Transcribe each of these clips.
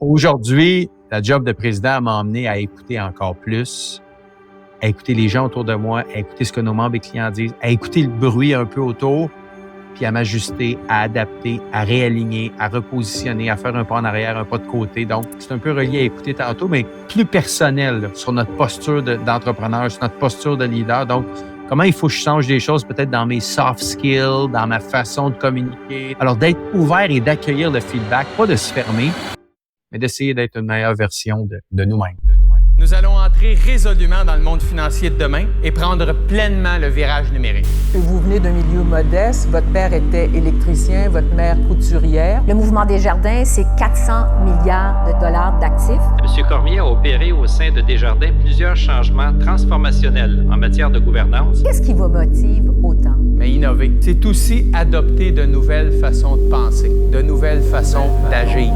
Aujourd'hui, la job de président m'a emmené à écouter encore plus, à écouter les gens autour de moi, à écouter ce que nos membres et clients disent, à écouter le bruit un peu autour, puis à m'ajuster, à adapter, à réaligner, à repositionner, à faire un pas en arrière, un pas de côté. Donc, c'est un peu relié à écouter tantôt, mais plus personnel là, sur notre posture d'entrepreneur, sur notre posture de leader. Donc, comment il faut que je change des choses peut-être dans mes soft skills, dans ma façon de communiquer. Alors, d'être ouvert et d'accueillir le feedback, pas de se fermer, mais d'essayer d'être une meilleure version de nous-mêmes. Nous allons entrer résolument dans le monde financier de demain et prendre pleinement le virage numérique. Vous venez d'un milieu modeste, votre père était électricien, votre mère couturière. Le mouvement Desjardins, c'est 400 milliards de dollars d'actifs. M. Cormier a opéré au sein de Desjardins plusieurs changements transformationnels en matière de gouvernance. Qu'est-ce qui vous motive autant? Mais innover, c'est aussi adopter de nouvelles façons de penser, de nouvelles façons d'agir.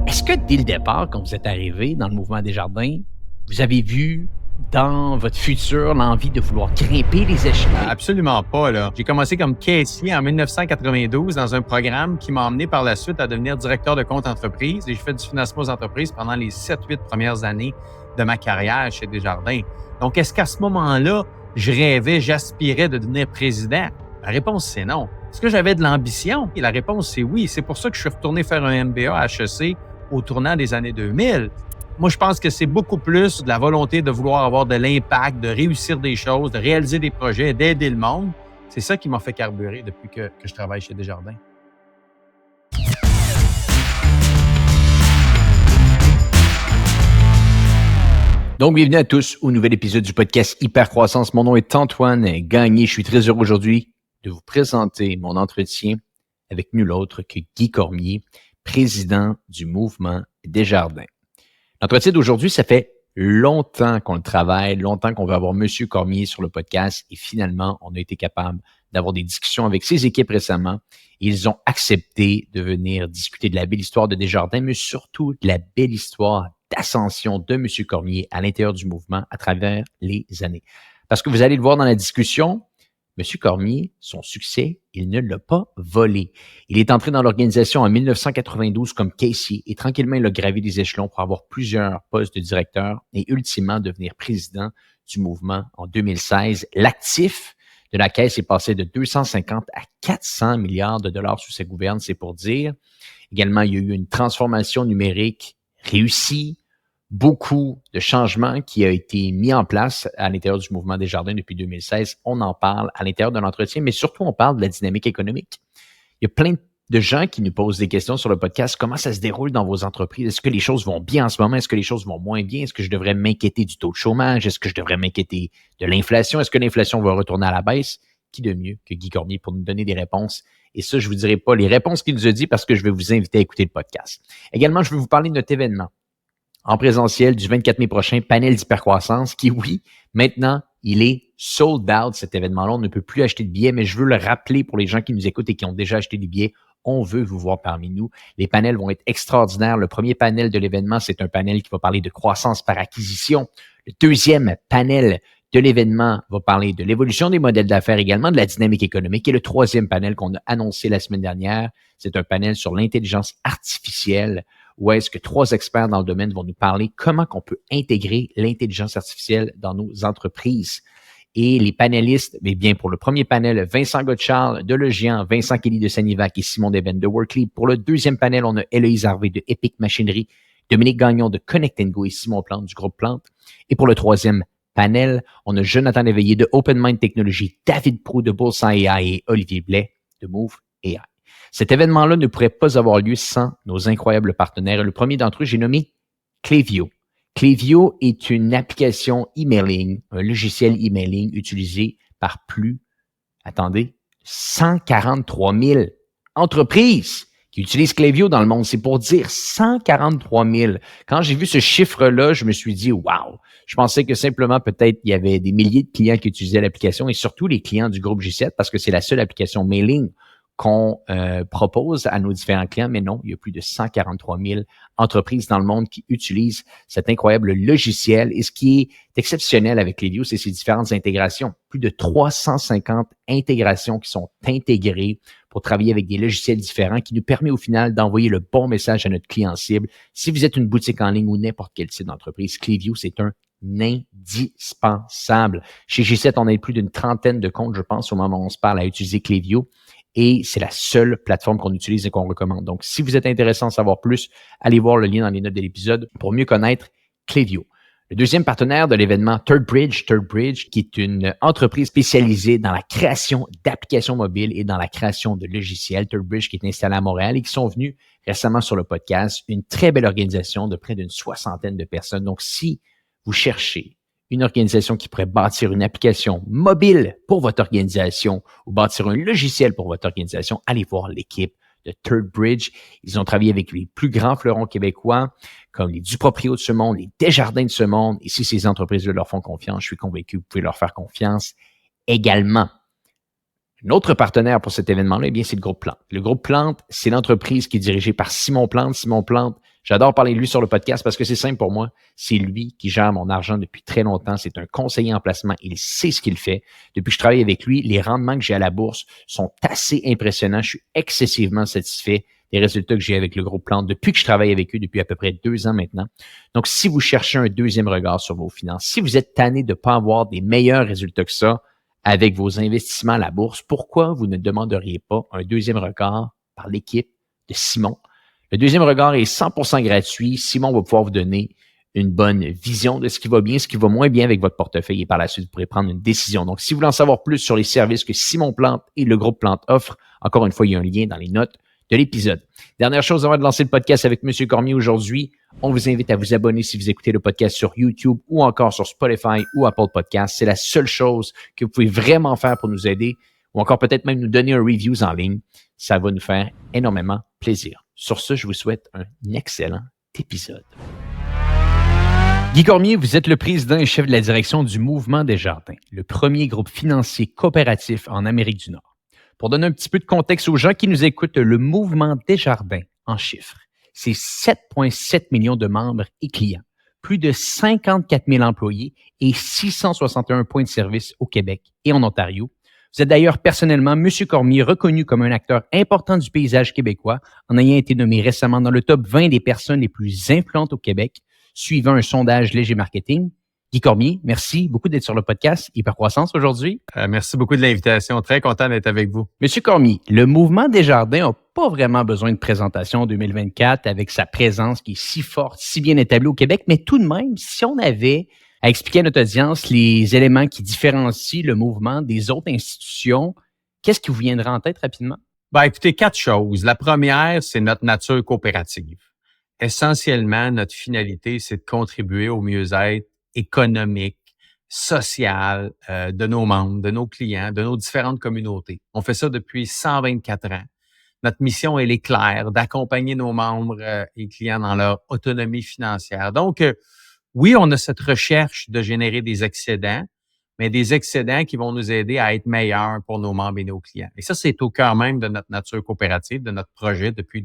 Est-ce que dès le départ, quand vous êtes arrivé dans le mouvement Desjardins, vous avez vu dans votre futur l'envie de vouloir grimper les échelons? Absolument pas, là. J'ai commencé comme caissier en 1992 dans un programme qui m'a emmené par la suite à devenir directeur de compte entreprise et j'ai fait du financement aux entreprises pendant les 7-8 premières années de ma carrière chez Desjardins. Donc, est-ce qu'à ce moment-là, je rêvais, j'aspirais de devenir président? La réponse, c'est non. Est-ce que j'avais de l'ambition? Et la réponse, c'est oui. C'est pour ça que je suis retourné faire un MBA à HEC au tournant des années 2000. Moi, je pense que c'est beaucoup plus de la volonté de vouloir avoir de l'impact, de réussir des choses, de réaliser des projets, d'aider le monde. C'est ça qui m'a fait carburer depuis que je travaille chez Desjardins. Donc, bienvenue à tous au nouvel épisode du podcast Hypercroissance. Mon nom est Antoine Gagné. Je suis très heureux aujourd'hui de vous présenter mon entretien avec nul autre que Guy Cormier, président du mouvement Desjardins. L'entretien d'aujourd'hui, ça fait longtemps qu'on le travaille, longtemps qu'on veut avoir M. Cormier sur le podcast et finalement, on a été capable d'avoir des discussions avec ses équipes récemment. Ils ont accepté de venir discuter de la belle histoire de Desjardins, mais surtout de la belle histoire d'ascension de M. Cormier à l'intérieur du mouvement à travers les années. Parce que vous allez le voir dans la discussion, M. Cormier, son succès, il ne l'a pas volé. Il est entré dans l'organisation en 1992 comme caissier et tranquillement, il a gravi les échelons pour avoir plusieurs postes de directeur et ultimement devenir président du mouvement en 2016. L'actif de la caisse est passé de 250 à 400 milliards de dollars sous sa gouverne, c'est pour dire. Également, il y a eu une transformation numérique réussie, beaucoup de changements qui a été mis en place à l'intérieur du mouvement Desjardins depuis 2016. On en parle à l'intérieur de l'entretien, mais surtout, on parle de la dynamique économique. Il y a plein de gens qui nous posent des questions sur le podcast. Comment ça se déroule dans vos entreprises? Est-ce que les choses vont bien en ce moment? Est-ce que les choses vont moins bien? Est-ce que je devrais m'inquiéter du taux de chômage? Est-ce que je devrais m'inquiéter de l'inflation? Est-ce que l'inflation va retourner à la baisse? Qui de mieux que Guy Cormier pour nous donner des réponses? Et ça, je ne vous dirai pas les réponses qu'il nous a dit parce que je vais vous inviter à écouter le podcast. Également, je vais vous parler de notre événement en présentiel du 24 mai prochain, panel d'hypercroissance, qui, oui, maintenant, il est sold out, cet événement-là. On ne peut plus acheter de billets, mais je veux le rappeler pour les gens qui nous écoutent et qui ont déjà acheté des billets. On veut vous voir parmi nous. Les panels vont être extraordinaires. Le premier panel de l'événement, c'est un panel qui va parler de croissance par acquisition. Le deuxième panel de l'événement va parler de l'évolution des modèles d'affaires, également de la dynamique économique. Et le troisième panel qu'on a annoncé la semaine dernière, c'est un panel sur l'intelligence artificielle, où est-ce que 3 experts dans le domaine vont nous parler comment qu'on peut intégrer l'intelligence artificielle dans nos entreprises. Et les panélistes, eh bien, pour le premier panel, Vincent Gotchal de Legian, Vincent Kelly de Sanivac et Simon Deben de Workly. Pour le deuxième panel, on a Héloïse Harvey de Epic Machinerie, Dominique Gagnon de Connect & Go et Simon Plante du groupe Plante. Et pour le troisième panel, on a Jonathan Léveillé de Open Mind Technologies, David Proulx de Bullseye AI et Olivier Blais de Move AI. Cet événement-là ne pourrait pas avoir lieu sans nos incroyables partenaires. Le premier d'entre eux, j'ai nommé Klaviyo. Klaviyo est une application emailing, un logiciel emailing utilisé par plus, 143 000 entreprises qui utilisent Klaviyo dans le monde. C'est pour dire 143 000. Quand j'ai vu ce chiffre-là, je me suis dit, wow! Je pensais que simplement peut-être il y avait des milliers de clients qui utilisaient l'application et surtout les clients du groupe G7 parce que c'est la seule application mailing qu'on propose à nos différents clients, mais non, il y a plus de 143 000 entreprises dans le monde qui utilisent cet incroyable logiciel. Et ce qui est exceptionnel avec Klaviyo, c'est ses différentes intégrations. Plus de 350 intégrations qui sont intégrées pour travailler avec des logiciels différents qui nous permet au final d'envoyer le bon message à notre client cible. Si vous êtes une boutique en ligne ou n'importe quel type d'entreprise, Klaviyo, c'est un indispensable. Chez G7, on a plus d'une trentaine de comptes, je pense, au moment où on se parle, à utiliser Klaviyo. Et c'est la seule plateforme qu'on utilise et qu'on recommande. Donc, si vous êtes intéressé à en savoir plus, allez voir le lien dans les notes de l'épisode pour mieux connaître Klaviyo. Le deuxième partenaire de l'événement, ThirdBridge, qui est une entreprise spécialisée dans la création d'applications mobiles et dans la création de logiciels. ThirdBridge qui est installé à Montréal et qui sont venus récemment sur le podcast. Une très belle organisation de près d'une 60aine de personnes. Donc, si vous cherchez une organisation qui pourrait bâtir une application mobile pour votre organisation ou bâtir un logiciel pour votre organisation, allez voir l'équipe de ThirdBridge. Ils ont travaillé avec les plus grands fleurons québécois, comme les Duproprio de ce monde, les Desjardins de ce monde. Et si ces entreprises leur font confiance, je suis convaincu que vous pouvez leur faire confiance également. Notre partenaire pour cet événement-là, eh bien, c'est le Groupe Plante. Le Groupe Plante, c'est l'entreprise qui est dirigée par Simon Plante. Simon Plante, j'adore parler de lui sur le podcast parce que c'est simple pour moi. C'est lui qui gère mon argent depuis très longtemps. C'est un conseiller en placement. Il sait ce qu'il fait. Depuis que je travaille avec lui, les rendements que j'ai à la bourse sont assez impressionnants. Je suis excessivement satisfait des résultats que j'ai avec le Groupe Plante depuis que je travaille avec eux depuis à peu près 2 ans maintenant. Donc, si vous cherchez un deuxième regard sur vos finances, si vous êtes tanné de ne pas avoir des meilleurs résultats que ça avec vos investissements à la bourse, pourquoi vous ne demanderiez pas un deuxième regard par l'équipe de Simon? Le deuxième regard est 100% gratuit. Simon va pouvoir vous donner une bonne vision de ce qui va bien, ce qui va moins bien avec votre portefeuille et par la suite, vous pourrez prendre une décision. Donc, si vous voulez en savoir plus sur les services que Simon Plante et le Groupe Plante offrent, encore une fois, il y a un lien dans les notes de l'épisode. Dernière chose avant de lancer le podcast avec M. Cormier aujourd'hui, on vous invite à vous abonner si vous écoutez le podcast sur YouTube ou encore sur Spotify ou Apple Podcasts. C'est la seule chose que vous pouvez vraiment faire pour nous aider ou encore peut-être même nous donner un review en ligne. Ça va nous faire énormément plaisir. Sur ce, je vous souhaite un excellent épisode. Guy Cormier, vous êtes le président et chef de la direction du Mouvement Desjardins, le premier groupe financier coopératif en Amérique du Nord. Pour donner un petit peu de contexte aux gens qui nous écoutent, le Mouvement Desjardins, en chiffres, c'est 7,7 millions de membres et clients, plus de 54 000 employés et 661 points de service au Québec et en Ontario. Vous êtes d'ailleurs personnellement, M. Cormier, reconnu comme un acteur important du paysage québécois en ayant été nommé récemment dans le top 20 des personnes les plus influentes au Québec, suivant un sondage Léger Marketing. Guy Cormier, merci beaucoup d'être sur le podcast Hypercroissance aujourd'hui. Merci beaucoup de l'invitation. Très content d'être avec vous. Monsieur Cormier, le Mouvement Desjardins n'a pas vraiment besoin de présentation en 2024 avec sa présence qui est si forte, si bien établie au Québec, mais tout de même, si on avait à expliquer à notre audience les éléments qui différencient le mouvement des autres institutions, qu'est-ce qui vous viendra en tête rapidement? Écoutez, 4 choses. La première, c'est notre nature coopérative. Essentiellement, notre finalité, c'est de contribuer au mieux-être économique, social de nos membres, de nos clients, de nos différentes communautés. On fait ça depuis 124 ans. Notre mission, elle est claire, d'accompagner nos membres et clients dans leur autonomie financière. Donc, oui, on a cette recherche de générer des excédents, mais des excédents qui vont nous aider à être meilleurs pour nos membres et nos clients. Et ça, c'est au cœur même de notre nature coopérative, de notre projet depuis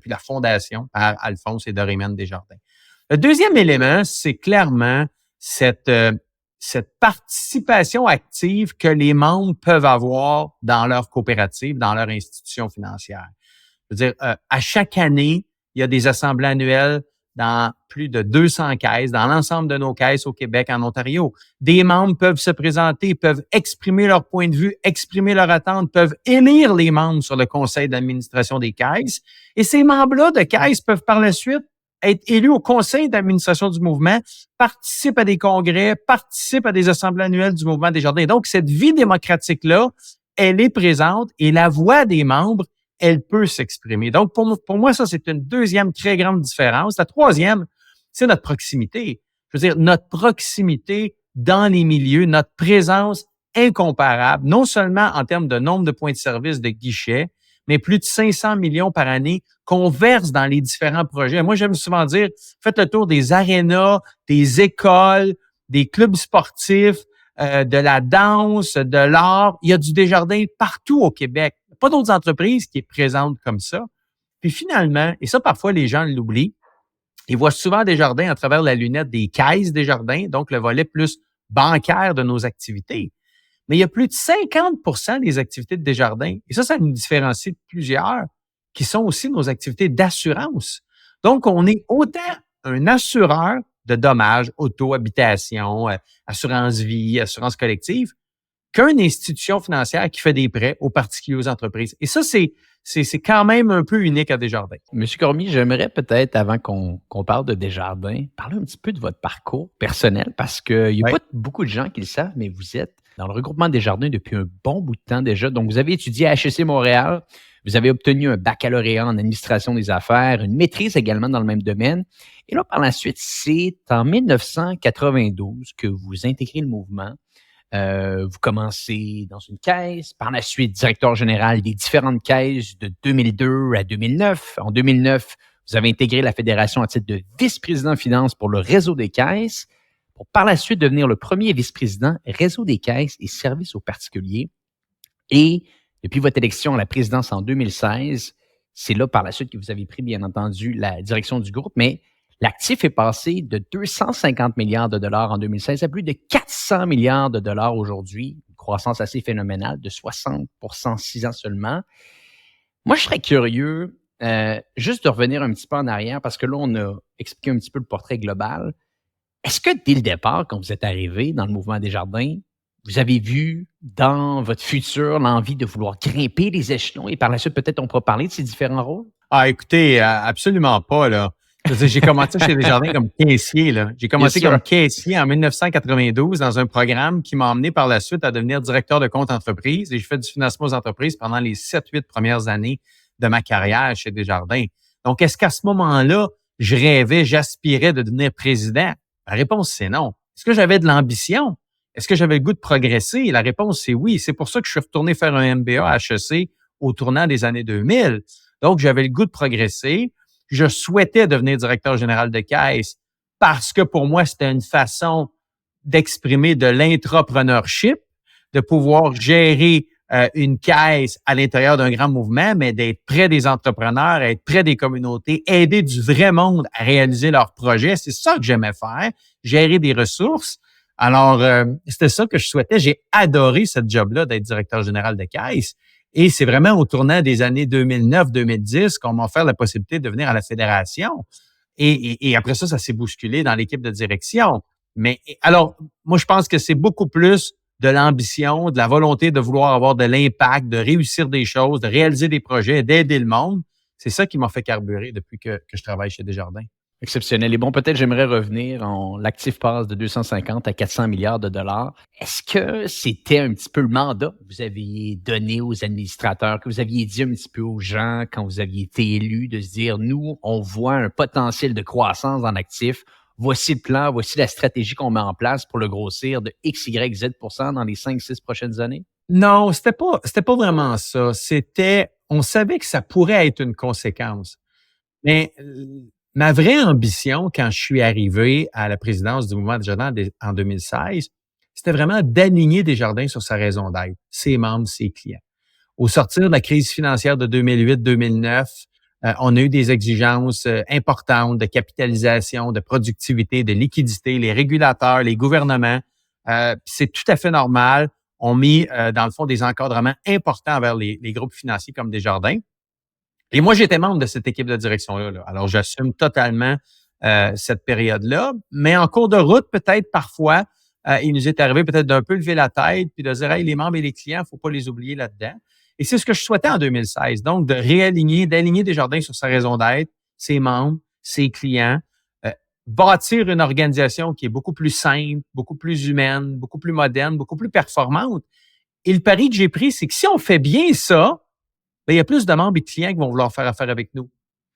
la fondation par Alphonse et Dorimène Desjardins. Le deuxième élément, c'est clairement cette participation active que les membres peuvent avoir dans leur coopérative, dans leur institution financière. Je veux dire, à chaque année, il y a des assemblées annuelles dans plus de 200 caisses, dans l'ensemble de nos caisses au Québec, en Ontario. Des membres peuvent se présenter, peuvent exprimer leur point de vue, exprimer leur attente, peuvent élire les membres sur le conseil d'administration des caisses. Et ces membres-là de caisses peuvent par la suite être élus au conseil d'administration du mouvement, participent à des congrès, participent à des assemblées annuelles du Mouvement Desjardins. Donc, cette vie démocratique-là, elle est présente et la voix des membres, elle peut s'exprimer. Donc, pour moi, ça, c'est une deuxième très grande différence. La troisième, c'est notre proximité. Je veux dire, notre proximité dans les milieux, notre présence incomparable, non seulement en termes de nombre de points de service, de guichets, mais plus de 500 millions par année qu'on verse dans les différents projets. Moi, j'aime souvent dire, faites le tour des arénas, des écoles, des clubs sportifs, de la danse, de l'art. Il y a du Desjardins partout au Québec. Pas d'autres entreprises qui est présentes comme ça. Puis finalement, et ça, parfois, les gens l'oublient, ils voient souvent Desjardins à travers la lunette des caisses Desjardins, donc le volet plus bancaire de nos activités. mais il y a plus de 50 des activités de Desjardins. Et ça nous différencie de plusieurs qui sont aussi nos activités d'assurance. Donc, on est autant un assureur de dommages, auto, habitation, assurance vie, assurance collective, qu'une institution financière qui fait des prêts aux particuliers, aux entreprises. Et ça, c'est quand même un peu unique à Desjardins. Monsieur Cormier, j'aimerais peut-être, avant qu'on parle de Desjardins, parler un petit peu de votre parcours personnel, parce qu'il n'y a pas beaucoup de gens qui le savent, mais vous êtes dans le regroupement Desjardins depuis un bon bout de temps déjà. Donc, vous avez étudié à HEC Montréal, vous avez obtenu un baccalauréat en administration des affaires, une maîtrise également dans le même domaine. Et là, par la suite, c'est en 1992 que vous intégrez le mouvement. Vous commencez dans une caisse, par la suite directeur général des différentes caisses de 2002 à 2009. En 2009, vous avez intégré la fédération à titre de vice-président finance pour le réseau des caisses, pour par la suite devenir le premier vice-président réseau des caisses et services aux particuliers. Et depuis votre élection à la présidence en 2016, c'est là par la suite que vous avez pris, bien entendu, la direction du groupe, mais l'actif est passé de 250 milliards de dollars en 2016 à plus de 400 milliards de dollars aujourd'hui, une croissance assez phénoménale de 60 en 6 ans seulement. Moi, je serais curieux juste de revenir un petit peu en arrière parce que là, on a expliqué un petit peu le portrait global. Est-ce que dès le départ, quand vous êtes arrivé dans le mouvement Desjardins, vous avez vu dans votre futur l'envie de vouloir grimper les échelons et par la suite, peut-être, on pourra parler de ces différents rôles? Ah, écoutez, absolument pas, là. J'ai commencé chez Desjardins comme caissier, là. J'ai commencé comme caissier en 1992 dans un programme qui m'a emmené par la suite à devenir directeur de compte entreprise et j'ai fait du financement aux entreprises pendant les 7-8 premières années de ma carrière chez Desjardins. Donc, est-ce qu'à ce moment-là, je rêvais, j'aspirais de devenir président? La réponse, c'est non. Est-ce que j'avais de l'ambition? Est-ce que j'avais le goût de progresser? La réponse, c'est oui. C'est pour ça que je suis retourné faire un MBA à HEC au tournant des années 2000. Donc, j'avais le goût de progresser. Je souhaitais devenir directeur général de caisse parce que pour moi, c'était une façon d'exprimer de l'intrapreneurship, de pouvoir gérer une caisse à l'intérieur d'un grand mouvement, mais d'être près des entrepreneurs, être près des communautés, aider du vrai monde à réaliser leurs projets. C'est ça que j'aimais faire, gérer des ressources. Alors, c'était ça que je souhaitais. J'ai adoré ce job-là d'être directeur général de caisse. Et c'est vraiment au tournant des années 2009-2010 qu'on m'a offert la possibilité de venir à la fédération. Et après ça s'est bousculé dans l'équipe de direction. Mais alors, moi, je pense que c'est beaucoup plus de l'ambition, de la volonté de vouloir avoir de l'impact, de réussir des choses, de réaliser des projets, d'aider le monde. C'est ça qui m'a fait carburer depuis que je travaille chez Desjardins. Exceptionnel. Et bon, peut-être j'aimerais revenir. L'actif passe de 250 à 400 milliards de dollars. Est-ce que c'était un petit peu le mandat que vous aviez donné aux administrateurs, que vous aviez dit un petit peu aux gens quand vous aviez été élu, de se dire, nous, on voit un potentiel de croissance dans l'actif. Voici le plan, voici la stratégie qu'on met en place pour le grossir de X, Y, Z % dans les 5-6 prochaines années? Non, c'était pas vraiment ça. On savait que ça pourrait être une conséquence. Mais ma vraie ambition, quand je suis arrivé à la présidence du mouvement Desjardins en 2016, c'était vraiment d'aligner Desjardins sur sa raison d'être, ses membres, ses clients. Au sortir de la crise financière de 2008-2009, on a eu des exigences importantes de capitalisation, de productivité, de liquidité. Les régulateurs, les gouvernements, c'est tout à fait normal, ont mis, dans le fond, des encadrements importants envers les groupes financiers comme Desjardins. Et moi, j'étais membre de cette équipe de direction-là. Là. Alors, j'assume totalement cette période-là. Mais en cours de route, peut-être parfois, il nous est arrivé peut-être d'un peu lever la tête puis de dire, hey, les membres et les clients, il ne faut pas les oublier là-dedans. Et c'est ce que je souhaitais en 2016. Donc, d'aligner Desjardins sur sa raison d'être, ses membres, ses clients, bâtir une organisation qui est beaucoup plus simple, beaucoup plus humaine, beaucoup plus moderne, beaucoup plus performante. Et le pari que j'ai pris, c'est que si on fait bien ça, bien, il y a plus de membres et de clients qui vont vouloir faire affaire avec nous.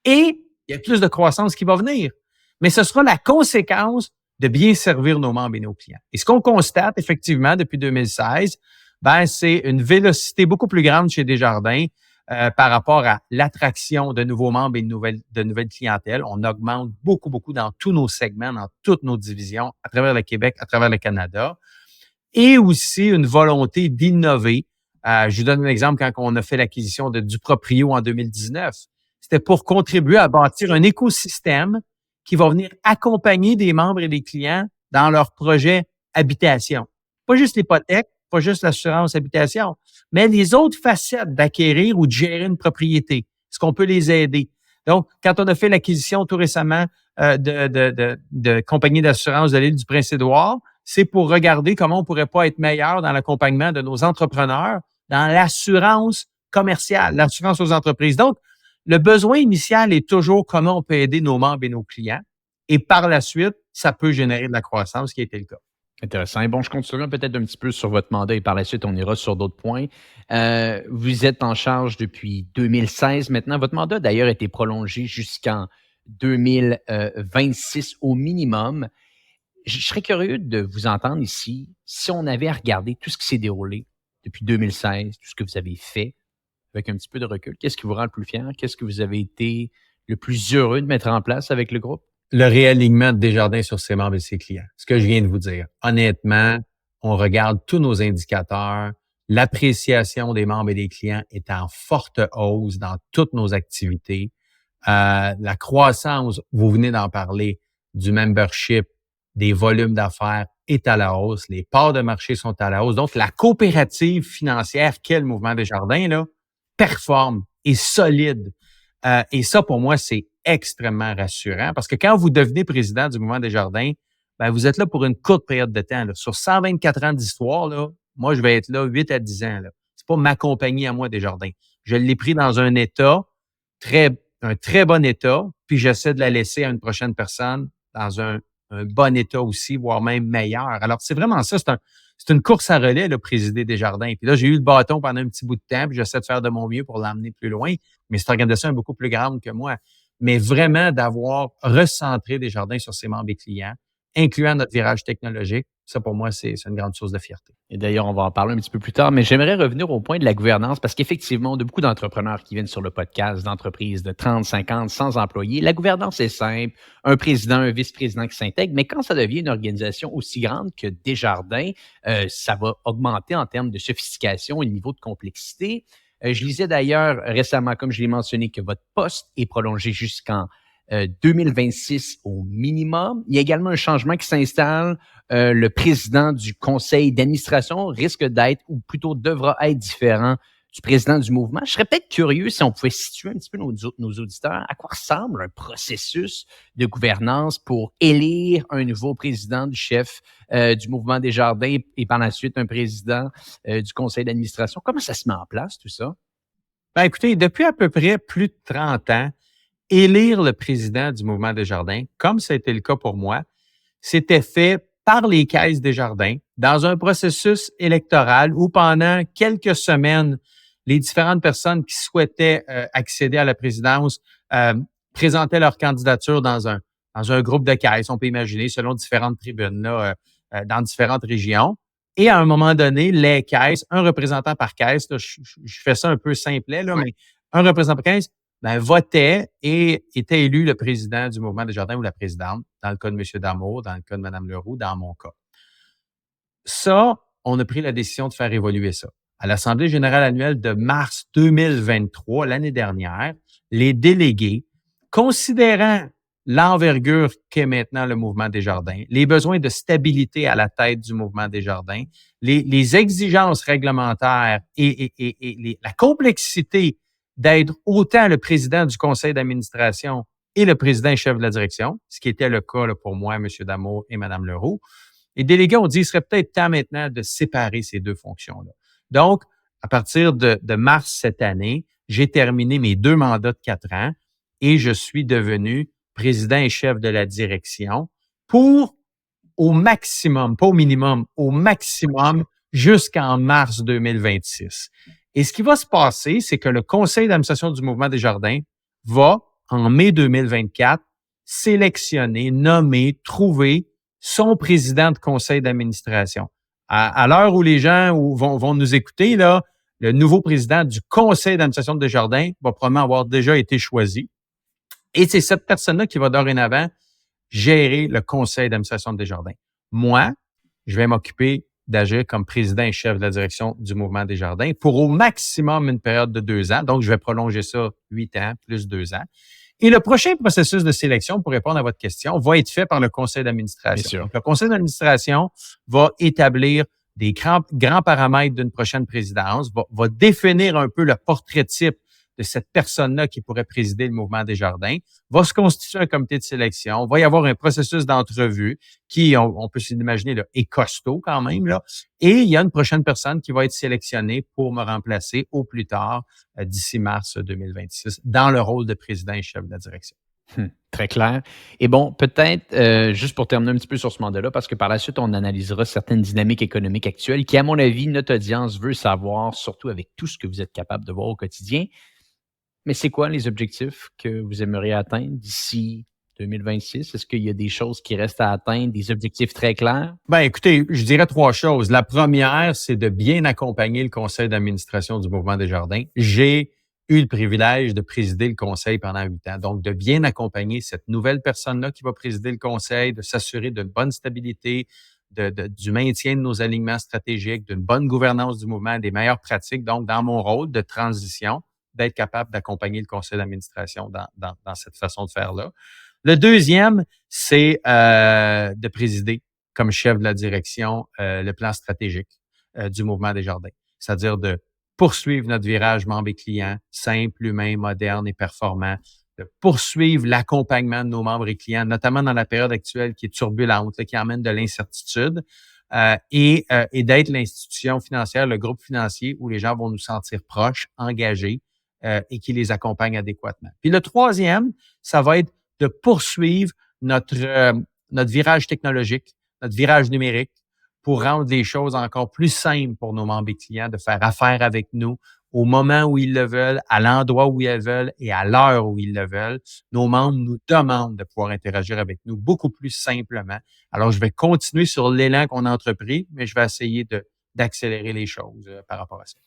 Et il y a plus de croissance qui va venir. Mais ce sera la conséquence de bien servir nos membres et nos clients. Et ce qu'on constate effectivement depuis 2016, ben, c'est une vélocité beaucoup plus grande chez Desjardins par rapport à l'attraction de nouveaux membres et de nouvelles clientèles. On augmente beaucoup, beaucoup dans tous nos segments, dans toutes nos divisions, à travers le Québec, à travers le Canada. Et aussi une volonté d'innover. Je vous donne un exemple quand on a fait l'acquisition de Duproprio en 2019. C'était pour contribuer à bâtir un écosystème qui va venir accompagner des membres et des clients dans leurs projets habitation. Pas juste l'hypothèque, pas juste l'assurance habitation, mais les autres facettes d'acquérir ou de gérer une propriété. Est-ce qu'on peut les aider? Donc, quand on a fait l'acquisition tout récemment de compagnie d'assurance de l'île du Prince-Édouard, c'est pour regarder comment on pourrait pas être meilleur dans l'accompagnement de nos entrepreneurs dans l'assurance commerciale, l'assurance aux entreprises. Donc, le besoin initial est toujours comment on peut aider nos membres et nos clients. Et par la suite, ça peut générer de la croissance, ce qui a été le cas. Intéressant. Et bon, je continuerai peut-être un petit peu sur votre mandat et par la suite, on ira sur d'autres points. Vous êtes en charge depuis 2016 maintenant. Votre mandat, d'ailleurs, a été prolongé jusqu'en 2026 au minimum. Je serais curieux de vous entendre ici, si on avait à regarder tout ce qui s'est déroulé depuis 2016, tout ce que vous avez fait, avec un petit peu de recul, qu'est-ce qui vous rend le plus fier? Qu'est-ce que vous avez été le plus heureux de mettre en place avec le groupe? Le réalignement de Desjardins sur ses membres et ses clients. Ce que je viens de vous dire. Honnêtement, on regarde tous nos indicateurs. L'appréciation des membres et des clients est en forte hausse dans toutes nos activités. La croissance, vous venez d'en parler, du membership, des volumes d'affaires est à la hausse. Les parts de marché sont à la hausse. Donc, la coopérative financière qu'est le Mouvement Desjardins, là, performe, est solide. Et ça, pour moi, c'est extrêmement rassurant parce que quand vous devenez président du Mouvement Desjardins, ben, vous êtes là pour une courte période de temps. Là. Sur 124 ans d'histoire, là, moi, je vais être là 8 à 10 ans. Là. C'est pas ma compagnie à moi, Desjardins. Je l'ai pris dans un état, un très bon état, puis j'essaie de la laisser à une prochaine personne dans un bon état aussi, voire même meilleur. Alors, c'est vraiment ça. C'est une course à relais, le présider Desjardins. Puis là, j'ai eu le bâton pendant un petit bout de temps, puis j'essaie de faire de mon mieux pour l'emmener plus loin. Mais cette organisation est beaucoup plus grande que moi. Mais vraiment d'avoir recentré Desjardins sur ses membres et clients, incluant notre virage technologique, ça, pour moi, c'est une grande source de fierté. Et d'ailleurs, on va en parler un petit peu plus tard, mais j'aimerais revenir au point de la gouvernance parce qu'effectivement, on a beaucoup d'entrepreneurs qui viennent sur le podcast, d'entreprises de 30, 50, 100 employés. La gouvernance est simple, un président, un vice-président qui s'intègrent, mais quand ça devient une organisation aussi grande que Desjardins, ça va augmenter en termes de sophistication et de niveau de complexité. Je lisais d'ailleurs récemment, comme je l'ai mentionné, que votre poste est prolongé jusqu'en 2026 au minimum. Il y a également un changement qui s'installe. Le président du conseil d'administration risque d'être, ou plutôt devra être différent du président du mouvement. Je serais peut-être curieux si on pouvait situer un petit peu nos auditeurs à quoi ressemble un processus de gouvernance pour élire un nouveau président du chef du mouvement Desjardins et par la suite un président du conseil d'administration. Comment ça se met en place, tout ça? Ben, écoutez, depuis à peu près plus de 30 ans, élire le président du Mouvement Desjardins, comme ça a été le cas pour moi, c'était fait par les caisses Desjardins dans un processus électoral où pendant quelques semaines, les différentes personnes qui souhaitaient accéder à la présidence présentaient leur candidature dans un groupe de caisses, on peut imaginer, selon différentes tribunes là, dans différentes régions. Et à un moment donné, les caisses, un représentant par caisse, là, je fais ça un peu simplet, là, mais un représentant par caisse, votait et était élu le président du Mouvement Desjardins ou la présidente, dans le cas de M. Damour, dans le cas de Mme Leroux, dans mon cas. Ça, on a pris la décision de faire évoluer ça. À l'Assemblée générale annuelle de mars 2023, l'année dernière, les délégués, considérant l'envergure qu'est maintenant le Mouvement Desjardins, les besoins de stabilité à la tête du Mouvement Desjardins, les exigences réglementaires et la complexité d'être autant le président du conseil d'administration et le président et chef de la direction, ce qui était le cas là, pour moi, M. Damour et Mme Leroux. Les délégués ont dit qu'il serait peut-être temps maintenant de séparer ces deux fonctions-là. Donc, à partir de mars cette année, j'ai terminé mes 2 mandats de 4 ans et je suis devenu président et chef de la direction pour au maximum, pas au minimum, au maximum jusqu'en mars 2026. Et ce qui va se passer, c'est que le conseil d'administration du Mouvement Desjardins va, en mai 2024, sélectionner, nommer, trouver son président de conseil d'administration. À l'heure où les gens vont nous écouter, là, le nouveau président du conseil d'administration de Desjardins va probablement avoir déjà été choisi. Et c'est cette personne-là qui va dorénavant gérer le conseil d'administration de Desjardins. Moi, je vais m'occuper d'agir comme président et chef de la direction du Mouvement Desjardins pour au maximum une période de 2 ans. Donc, je vais prolonger ça 8 ans plus 2 ans. Et le prochain processus de sélection, pour répondre à votre question, va être fait par le conseil d'administration. Donc, le conseil d'administration va établir des grands paramètres d'une prochaine présidence, va définir un peu le portrait type de cette personne-là qui pourrait présider le mouvement Desjardins, va se constituer un comité de sélection, va y avoir un processus d'entrevue qui, on peut s'imaginer, là, est costaud quand même, là, et il y a une prochaine personne qui va être sélectionnée pour me remplacer au plus tard, d'ici mars 2026, dans le rôle de président et chef de la direction. Très clair. Et bon, peut-être, juste pour terminer un petit peu sur ce mandat-là, parce que par la suite, on analysera certaines dynamiques économiques actuelles qui, à mon avis, notre audience veut savoir, surtout avec tout ce que vous êtes capable de voir au quotidien. Mais c'est quoi les objectifs que vous aimeriez atteindre d'ici 2026? Est-ce qu'il y a des choses qui restent à atteindre, des objectifs très clairs? Ben, écoutez, je dirais 3 choses. La première, c'est de bien accompagner le conseil d'administration du mouvement Desjardins. J'ai eu le privilège de présider le conseil pendant 8 ans. Donc, de bien accompagner cette nouvelle personne-là qui va présider le conseil, de s'assurer d'une bonne stabilité, du maintien de nos alignements stratégiques, d'une bonne gouvernance du mouvement, des meilleures pratiques. Donc, dans mon rôle de transition, d'être capable d'accompagner le conseil d'administration dans cette façon de faire-là. Le deuxième, c'est de présider comme chef de la direction le plan stratégique du mouvement Desjardins, c'est-à-dire de poursuivre notre virage membres et clients, simple, humain, moderne et performant, de poursuivre l'accompagnement de nos membres et clients, notamment dans la période actuelle qui est turbulente, qui amène de l'incertitude, et d'être l'institution financière, le groupe financier où les gens vont nous sentir proches, engagés, et qui les accompagne adéquatement. Puis le troisième, ça va être de poursuivre notre virage technologique, notre virage numérique, pour rendre les choses encore plus simples pour nos membres et clients de faire affaire avec nous au moment où ils le veulent, à l'endroit où ils le veulent et à l'heure où ils le veulent. Nos membres nous demandent de pouvoir interagir avec nous beaucoup plus simplement. Alors, je vais continuer sur l'élan qu'on a entrepris, mais je vais essayer d'accélérer les choses par rapport à ça.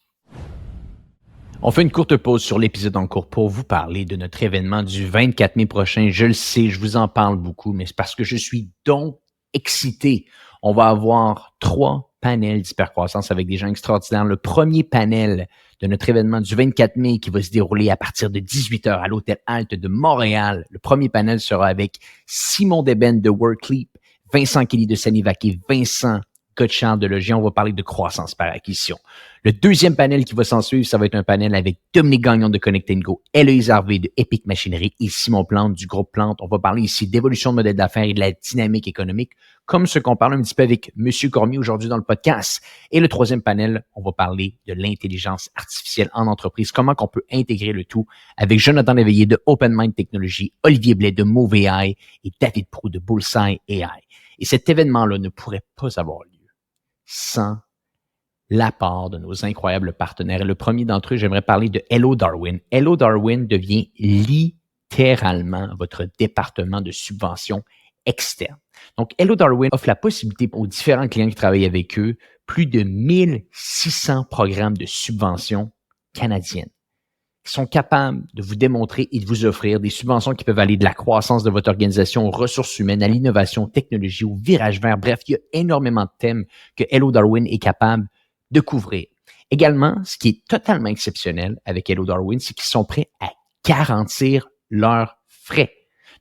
On fait une courte pause sur l'épisode en cours pour vous parler de notre événement du 24 mai prochain. Je le sais, je vous en parle beaucoup, mais c'est parce que je suis donc excité. On va avoir 3 panels d'hypercroissance avec des gens extraordinaires. Le premier panel de notre événement du 24 mai qui va se dérouler à partir de 18h à l'Hôtel Halte de Montréal. Le premier panel sera avec Simon Deben de Workleap, Vincent Kelly de Sanivac et Vincent Godchard de Logis. On va parler de croissance par acquisition. Le deuxième panel qui va s'en suivre, ça va être un panel avec Dominique Gagnon de Connect & Go, Héloïse Harvey de Epic Machinerie et Simon Plante du groupe Plante. On va parler ici d'évolution de modèle d'affaires et de la dynamique économique, comme ce qu'on parle un petit peu avec M. Cormier aujourd'hui dans le podcast. Et le troisième panel, on va parler de l'intelligence artificielle en entreprise, comment qu'on peut intégrer le tout avec Jonathan Léveillé de Open Mind Technologies, Olivier Blais de Move AI et David Proulx de Bullseye AI. Et cet événement-là ne pourrait pas avoir lieu sans l'apport de nos incroyables partenaires. Et le premier d'entre eux, j'aimerais parler de Hello Darwin. Hello Darwin devient littéralement votre département de subvention externe. Donc, Hello Darwin offre la possibilité aux différents clients qui travaillent avec eux plus de 1600 programmes de subvention canadiennes qui sont capables de vous démontrer et de vous offrir des subventions qui peuvent aller de la croissance de votre organisation aux ressources humaines, à l'innovation, technologie, au virage vert. Bref, il y a énormément de thèmes que Hello Darwin est capable de couvrir. Également, ce qui est totalement exceptionnel avec Hello Darwin, c'est qu'ils sont prêts à garantir leurs frais.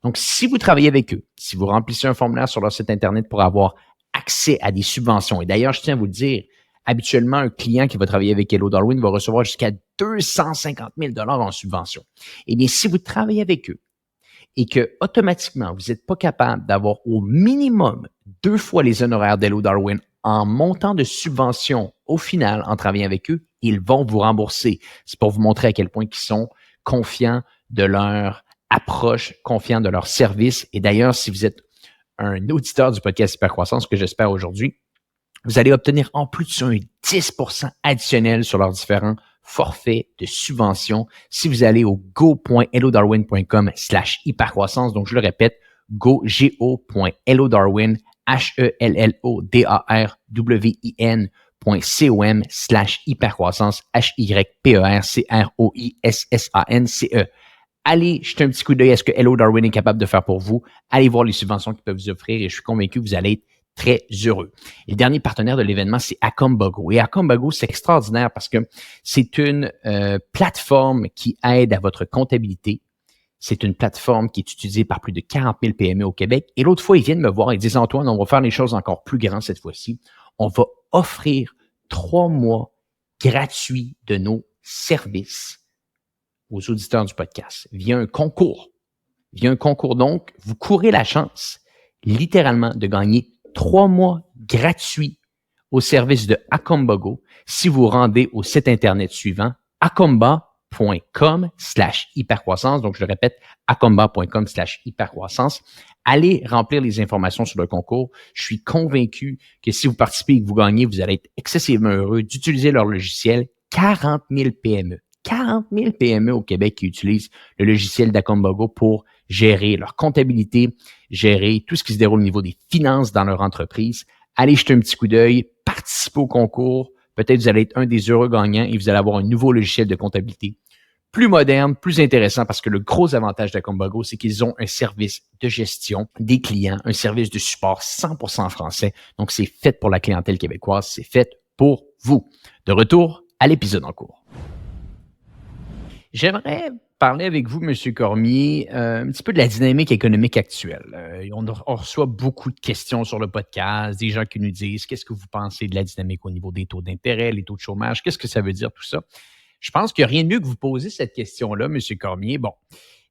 Donc, si vous travaillez avec eux, si vous remplissez un formulaire sur leur site Internet pour avoir accès à des subventions, et d'ailleurs, je tiens à vous le dire, habituellement, un client qui va travailler avec Hello Darwin va recevoir jusqu'à 250 000 $ en subvention. Eh bien, si vous travaillez avec eux et que automatiquement, vous n'êtes pas capable d'avoir au minimum 2 fois les honoraires d'Hello Darwin en montant de subvention au final, en travaillant avec eux, ils vont vous rembourser. C'est pour vous montrer à quel point ils sont confiants de leur approche, confiants de leur service. Et d'ailleurs, si vous êtes un auditeur du podcast Hypercroissance, que j'espère aujourd'hui, vous allez obtenir en plus de ça un 10% additionnel sur leurs différents forfaits de subvention si vous allez au go.hellodarwin.com/hypercroissance. Donc, je le répète, go.hellodarwin, HELLODARWIN.com/hypercroissance, HYPERCROISSANCE. Allez jeter un petit coup d'œil à ce que Hello Darwin est capable de faire pour vous. Allez voir les subventions qu'ils peuvent vous offrir et je suis convaincu que vous allez être très heureux. Et le dernier partenaire de l'événement, c'est Acombago. Et Acombago, c'est extraordinaire parce que c'est une plateforme qui aide à votre comptabilité. C'est une plateforme qui est utilisée par plus de 40 000 PME au Québec. Et l'autre fois, ils viennent me voir et disent « Antoine, on va faire les choses encore plus grandes cette fois-ci. On va offrir 3 mois gratuits de nos services aux auditeurs du podcast via un concours. Via un concours, donc, vous courez la chance, littéralement, de gagner 3 mois gratuits au service de Acombago si vous rendez au site Internet suivant, acomba.com/hypercroissance. Donc, je le répète, acomba.com/hypercroissance. Allez remplir les informations sur le concours. Je suis convaincu que si vous participez et que vous gagnez, vous allez être excessivement heureux d'utiliser leur logiciel. 40 000 PME. 40 000 PME au Québec qui utilisent le logiciel d'Acombago pour gérer leur comptabilité, gérer tout ce qui se déroule au niveau des finances dans leur entreprise. Allez jeter un petit coup d'œil, participez au concours. Peut-être vous allez être un des heureux gagnants et vous allez avoir un nouveau logiciel de comptabilité plus moderne, plus intéressant parce que le gros avantage d'Acombago, c'est qu'ils ont un service de gestion des clients, un service de support 100% français. Donc, c'est fait pour la clientèle québécoise, c'est fait pour vous. De retour à l'épisode en cours. J'aimerais parler avec vous, M. Cormier, un petit peu de la dynamique économique actuelle. On reçoit beaucoup de questions sur le podcast, des gens qui nous disent « Qu'est-ce que vous pensez de la dynamique au niveau des taux d'intérêt, les taux de chômage? Qu'est-ce que ça veut dire tout ça? » Je pense qu'il n'y a rien de mieux que vous poser cette question-là, M. Cormier. Bon,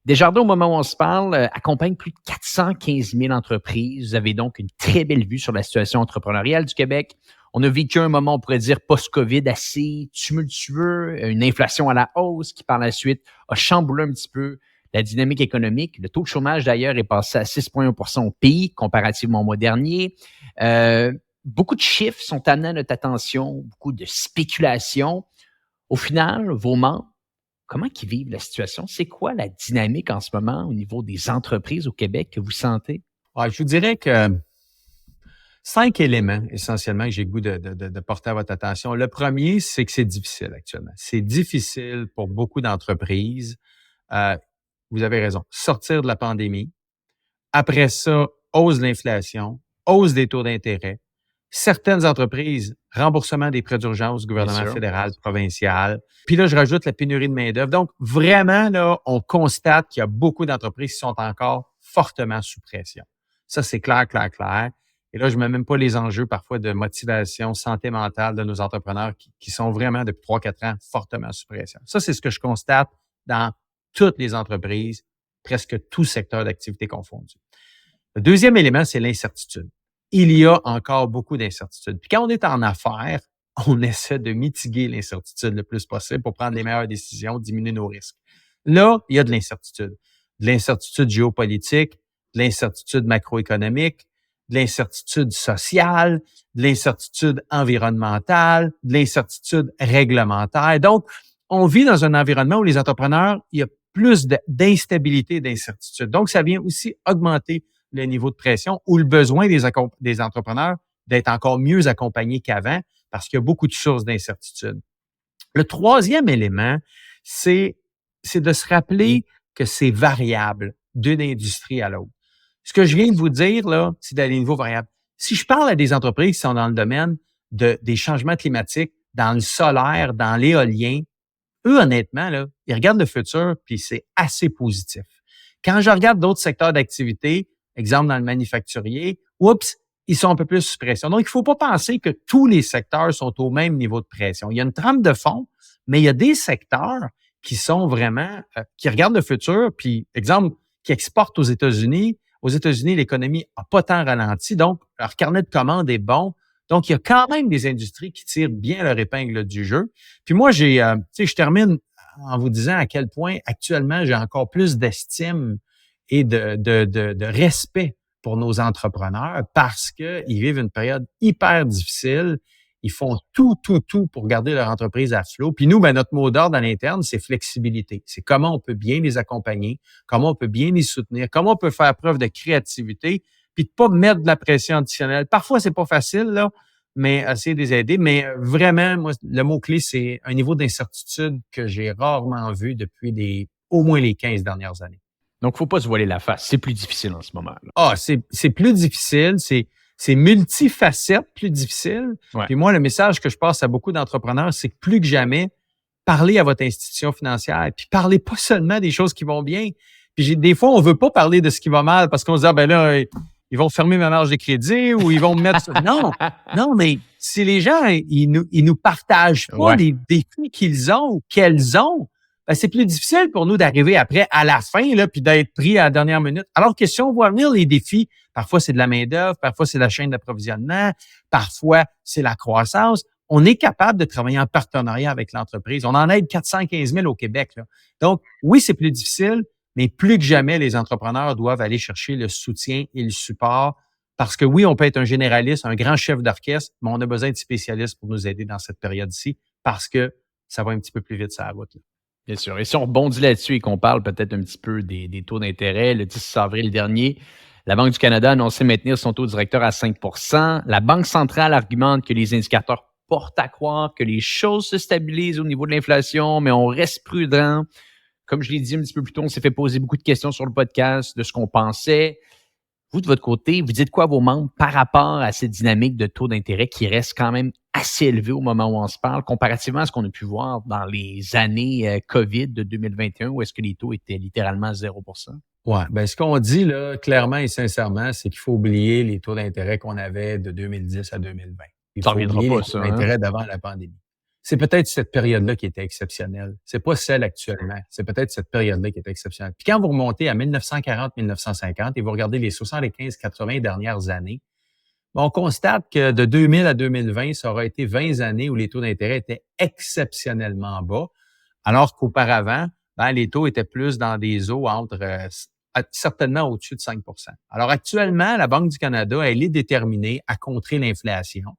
Desjardins, au moment où on se parle, accompagne plus de 415 000 entreprises. Vous avez donc une très belle vue sur la situation entrepreneuriale du Québec. On a vécu un moment, on pourrait dire, post-COVID assez tumultueux, une inflation à la hausse qui, par la suite, a chamboulé un petit peu la dynamique économique. Le taux de chômage, d'ailleurs, est passé à 6,1 % au pays, comparativement au mois dernier. Beaucoup de chiffres sont amenés à notre attention, beaucoup de spéculation. Au final, vos membres, comment ils vivent la situation? C'est quoi la dynamique en ce moment au niveau des entreprises au Québec que vous sentez? Ouais, je vous dirais que 5 éléments, essentiellement, que j'ai le goût de porter à votre attention. Le premier, c'est que c'est difficile actuellement. C'est difficile pour beaucoup d'entreprises. Vous avez raison. Sortir de la pandémie. Après ça, hausse de l'inflation, hausse des taux d'intérêt. Certaines entreprises, remboursement des prêts d'urgence du gouvernement fédéral, provincial. Puis là, je rajoute la pénurie de main-d'œuvre. Donc, vraiment, là, on constate qu'il y a beaucoup d'entreprises qui sont encore fortement sous pression. Ça, c'est clair. Et là, je ne mets même pas les enjeux parfois de motivation, santé mentale de nos entrepreneurs qui sont vraiment, depuis 3-4 ans, fortement sous pression. Ça, c'est ce que je constate dans toutes les entreprises, presque tout secteur d'activité confondu. Le deuxième élément, c'est l'incertitude. Il y a encore beaucoup d'incertitudes. Puis quand on est en affaires, on essaie de mitiguer l'incertitude le plus possible pour prendre les meilleures décisions, diminuer nos risques. Là, il y a de l'incertitude. De l'incertitude géopolitique, de l'incertitude macroéconomique, de l'incertitude sociale, de l'incertitude environnementale, de l'incertitude réglementaire. Donc, on vit dans un environnement où les entrepreneurs, il y a plus d'instabilité et d'incertitude. Donc, ça vient aussi augmenter le niveau de pression ou le besoin des entrepreneurs d'être encore mieux accompagnés qu'avant parce qu'il y a beaucoup de sources d'incertitude. Le troisième élément, c'est de se rappeler que c'est variable d'une industrie à l'autre. Ce que je viens de vous dire, là, c'est d'aller niveau variable. Si je parle à des entreprises qui sont dans le domaine des changements climatiques, dans le solaire, dans l'éolien, eux, honnêtement, là, ils regardent le futur puis c'est assez positif. Quand je regarde d'autres secteurs d'activité, exemple dans le manufacturier, ils sont un peu plus sous pression. Donc, il ne faut pas penser que tous les secteurs sont au même niveau de pression. Il y a une trame de fond, mais il y a des secteurs qui sont vraiment, qui regardent le futur, puis, exemple, qui exportent aux États-Unis. Aux États-Unis, l'économie n'a pas tant ralenti, donc leur carnet de commandes est bon. Donc, il y a quand même des industries qui tirent bien leur épingle du jeu. Puis moi, je termine en vous disant à quel point actuellement, j'ai encore plus d'estime et de respect pour nos entrepreneurs parce qu'ils vivent une période hyper difficile. Ils font tout pour garder leur entreprise à flot. Puis nous, notre mot d'ordre à l'interne, c'est flexibilité. C'est comment on peut bien les accompagner, comment on peut bien les soutenir, comment on peut faire preuve de créativité, puis de pas mettre de la pression additionnelle. Parfois, c'est pas facile, là, mais essayer de les aider. Mais vraiment, moi, le mot-clé, c'est un niveau d'incertitude que j'ai rarement vu depuis au moins les 15 dernières années. Donc, il ne faut pas se voiler la face. C'est plus difficile en ce moment. C'est plus difficile. C'est multifacette, plus difficile. Ouais. Puis moi, le message que je passe à beaucoup d'entrepreneurs, c'est que plus que jamais, parlez à votre institution financière. Puis parlez pas seulement des choses qui vont bien. Puis des fois, on veut pas parler de ce qui va mal parce qu'on se dit, là, ils vont fermer ma marge de crédit ou ils vont me mettre... Non, mais si les gens, ils nous partagent pas les défis qu'ils ont ou qu'elles ont, ben c'est plus difficile pour nous d'arriver après à la fin, là, puis d'être pris à la dernière minute. Alors que si on voit venir les défis, parfois c'est de la main-d'œuvre, parfois c'est la chaîne d'approvisionnement, parfois c'est la croissance, on est capable de travailler en partenariat avec l'entreprise. On en aide 415 000 au Québec, là. Donc, oui, c'est plus difficile, mais plus que jamais, les entrepreneurs doivent aller chercher le soutien et le support parce que oui, on peut être un généraliste, un grand chef d'orchestre, mais on a besoin de spécialistes pour nous aider dans cette période-ci parce que ça va un petit peu plus vite sur la route, là. Bien sûr. Et si on rebondit là-dessus et qu'on parle peut-être un petit peu des taux d'intérêt, le 10 avril dernier, la Banque du Canada a annoncé maintenir son taux directeur à 5 %. La Banque centrale argumente que les indicateurs portent à croire que les choses se stabilisent au niveau de l'inflation, mais on reste prudent. Comme je l'ai dit un petit peu plus tôt, on s'est fait poser beaucoup de questions sur le podcast de ce qu'on pensait. Vous, de votre côté, vous dites quoi à vos membres par rapport à cette dynamique de taux d'intérêt qui reste quand même assez élevé au moment où on se parle, comparativement à ce qu'on a pu voir dans les années COVID de 2021, où est-ce que les taux étaient littéralement 0 %? Ouais, ben ce qu'on dit là, clairement et sincèrement, c'est qu'il faut oublier les taux d'intérêt qu'on avait de 2010 à 2020. Il Ça faut reviendra oublier pas, les taux ça, hein? d'intérêt d'avant la pandémie. C'est peut-être cette période-là qui était exceptionnelle. C'est pas celle actuellement. C'est peut-être cette période-là qui était exceptionnelle. Puis quand vous remontez à 1940-1950 et vous regardez les 75-80 dernières années, on constate que de 2000 à 2020, ça aura été 20 années où les taux d'intérêt étaient exceptionnellement bas, alors qu'auparavant, ben, les taux étaient plus dans des eaux entre certainement au-dessus de 5 %. Alors actuellement, la Banque du Canada, elle est déterminée à contrer l'inflation.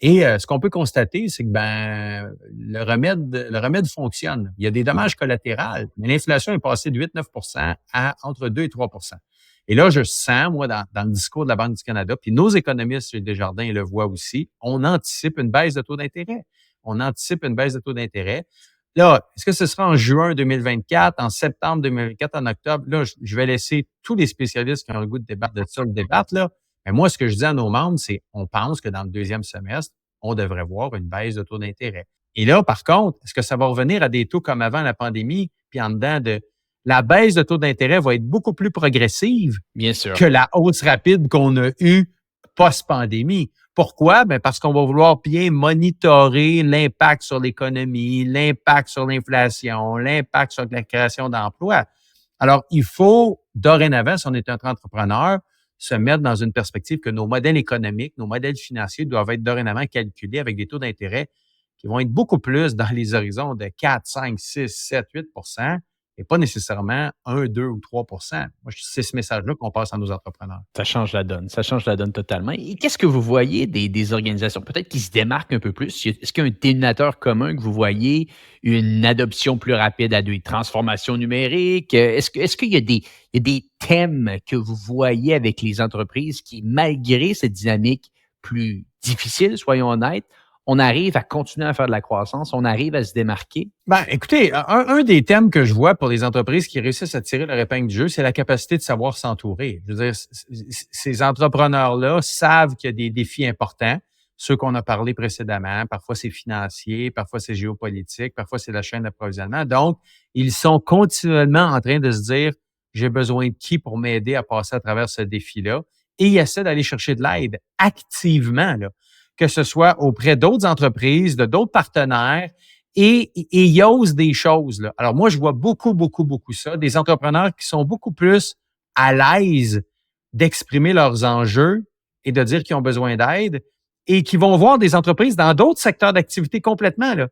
Et ce qu'on peut constater, c'est que ben le remède fonctionne. Il y a des dommages collatéraux, mais l'inflation est passée de 8-9 % à entre 2 et 3 %. Et là, je sens, moi, dans le discours de la Banque du Canada, puis nos économistes chez Desjardins le voient aussi, on anticipe une baisse de taux d'intérêt. On anticipe une baisse de taux d'intérêt. Là, est-ce que ce sera en juin 2024, en septembre 2024, en octobre? Là, je vais laisser tous les spécialistes qui ont le goût de débattre de ça le débattre, là. Mais moi, ce que je dis à nos membres, c'est on pense que dans le deuxième semestre, on devrait voir une baisse de taux d'intérêt. Et là, par contre, est-ce que ça va revenir à des taux comme avant la pandémie, puis en dedans de la baisse de taux d'intérêt va être beaucoup plus progressive Bien sûr. que la hausse rapide qu'on a eue post-pandémie. Pourquoi? Ben parce qu'on va vouloir bien monitorer l'impact sur l'économie, l'impact sur l'inflation, l'impact sur la création d'emplois. Alors, il faut, dorénavant, si on est un entrepreneur, se mettre dans une perspective que nos modèles économiques, nos modèles financiers doivent être dorénavant calculés avec des taux d'intérêt qui vont être beaucoup plus dans les horizons de 4, 5, 6, 7, 8 % et pas nécessairement 1, 2 ou 3 % Moi, c'est ce message-là qu'on passe à nos entrepreneurs. Ça change la donne totalement. Et qu'est-ce que vous voyez des organisations peut-être qui se démarquent un peu plus? Est-ce qu'il y a un dénominateur commun que vous voyez, une adoption plus rapide à des transformations numériques? Est-ce qu'il y a des thèmes que vous voyez avec les entreprises qui, malgré cette dynamique plus difficile, soyons honnêtes, on arrive à continuer à faire de la croissance, on arrive à se démarquer? Ben, écoutez, un des thèmes que je vois pour les entreprises qui réussissent à tirer leur épingle du jeu, c'est la capacité de savoir s'entourer. Je veux dire, ces entrepreneurs-là savent qu'il y a des défis importants, ceux qu'on a parlé précédemment. Parfois, c'est financier, parfois, c'est géopolitique, parfois, c'est la chaîne d'approvisionnement. Donc, ils sont continuellement en train de se dire, j'ai besoin de qui pour m'aider à passer à travers ce défi-là? Et ils essaient d'aller chercher de l'aide activement, là, que ce soit auprès d'autres entreprises, de d'autres partenaires, et ils osent des choses, là. Alors, moi, je vois beaucoup ça, des entrepreneurs qui sont beaucoup plus à l'aise d'exprimer leurs enjeux et de dire qu'ils ont besoin d'aide et qui vont voir des entreprises dans d'autres secteurs d'activité complètement, là.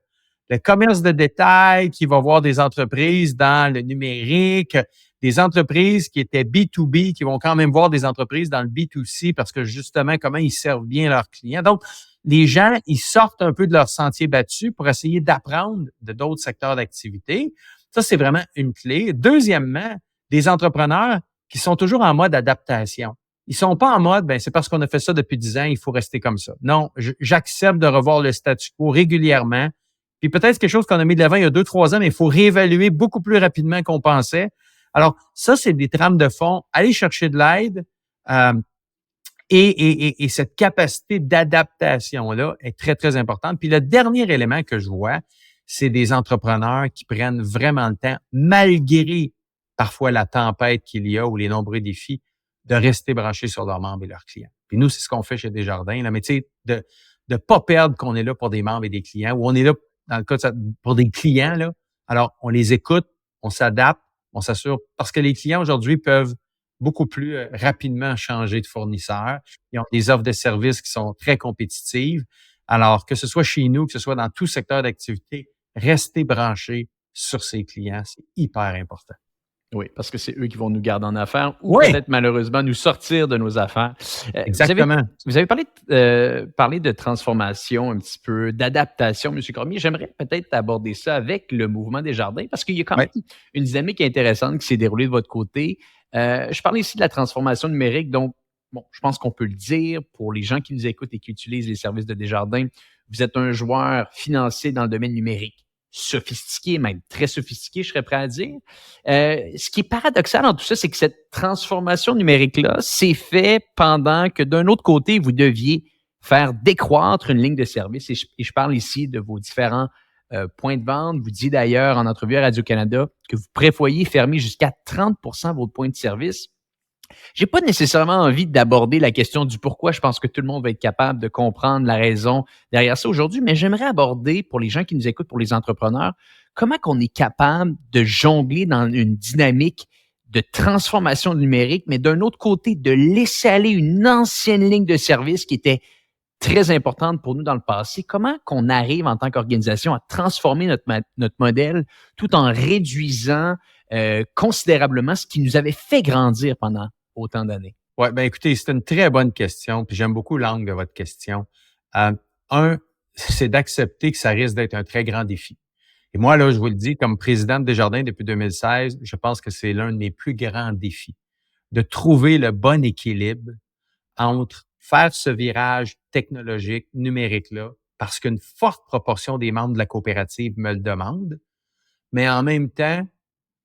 Le commerce de détail, qui va voir des entreprises dans le numérique, des entreprises qui étaient B2B, qui vont quand même voir des entreprises dans le B2C parce que justement, comment ils servent bien leurs clients. Donc, les gens, ils sortent un peu de leur sentier battu pour essayer d'apprendre de d'autres secteurs d'activité. Ça, c'est vraiment une clé. Deuxièmement, des entrepreneurs qui sont toujours en mode adaptation. Ils sont pas en mode, ben c'est parce qu'on a fait ça depuis 10 ans, il faut rester comme ça. Non, j'accepte de revoir le statu quo régulièrement. Puis peut-être quelque chose qu'on a mis de l'avant il y a 2-3 ans, mais il faut réévaluer beaucoup plus rapidement qu'on pensait. Alors, ça, c'est des trames de fond. Aller chercher de l'aide et cette capacité d'adaptation-là est très, très importante. Puis le dernier élément que je vois, c'est des entrepreneurs qui prennent vraiment le temps, malgré parfois la tempête qu'il y a ou les nombreux défis, de rester branchés sur leurs membres et leurs clients. Puis nous, c'est ce qu'on fait chez Desjardins. Là. Mais tu sais, de pas perdre qu'on est là pour des membres et des clients, ou on est là, dans le cas pour des clients, là. Alors, on les écoute, on s'adapte, on s'assure, parce que les clients aujourd'hui peuvent beaucoup plus rapidement changer de fournisseur. Ils ont des offres de services qui sont très compétitives. Alors, que ce soit chez nous, que ce soit dans tout secteur d'activité, rester branché sur ses clients, c'est hyper important. Oui, parce que c'est eux qui vont nous garder en affaires ou peut-être malheureusement nous sortir de nos affaires. Exactement. Vous avez parlé de transformation un petit peu, d'adaptation, M. Cormier. J'aimerais peut-être aborder ça avec le mouvement Desjardins parce qu'il y a quand même une dynamique intéressante qui s'est déroulée de votre côté. Je parle ici de la transformation numérique. Donc, bon, je pense qu'on peut le dire pour les gens qui nous écoutent et qui utilisent les services de Desjardins. Vous êtes un joueur financier dans le domaine numérique. Sophistiqué, même très sophistiqué, je serais prêt à dire. Ce qui est paradoxal dans tout ça, c'est que cette transformation numérique-là s'est fait pendant que d'un autre côté, vous deviez faire décroître une ligne de service. Et je parle ici de vos différents points de vente. Vous dites d'ailleurs en entrevue à Radio-Canada que vous prévoyez fermer jusqu'à 30 % votre point de service. J'ai pas nécessairement envie d'aborder la question du pourquoi. Je pense que tout le monde va être capable de comprendre la raison derrière ça aujourd'hui, mais j'aimerais aborder pour les gens qui nous écoutent, pour les entrepreneurs, comment qu'on est capable de jongler dans une dynamique de transformation numérique, mais d'un autre côté, de laisser aller une ancienne ligne de service qui était très importante pour nous dans le passé. Comment qu'on arrive en tant qu'organisation à transformer notre modèle tout en réduisant considérablement ce qui nous avait fait grandir pendant autant d'années? Oui, bien écoutez, c'est une très bonne question, puis j'aime beaucoup l'angle de votre question. C'est d'accepter que ça risque d'être un très grand défi. Et moi, là, je vous le dis, comme président de Desjardins depuis 2016, je pense que c'est l'un de mes plus grands défis, de trouver le bon équilibre entre faire ce virage technologique, numérique-là, parce qu'une forte proportion des membres de la coopérative me le demandent, mais en même temps,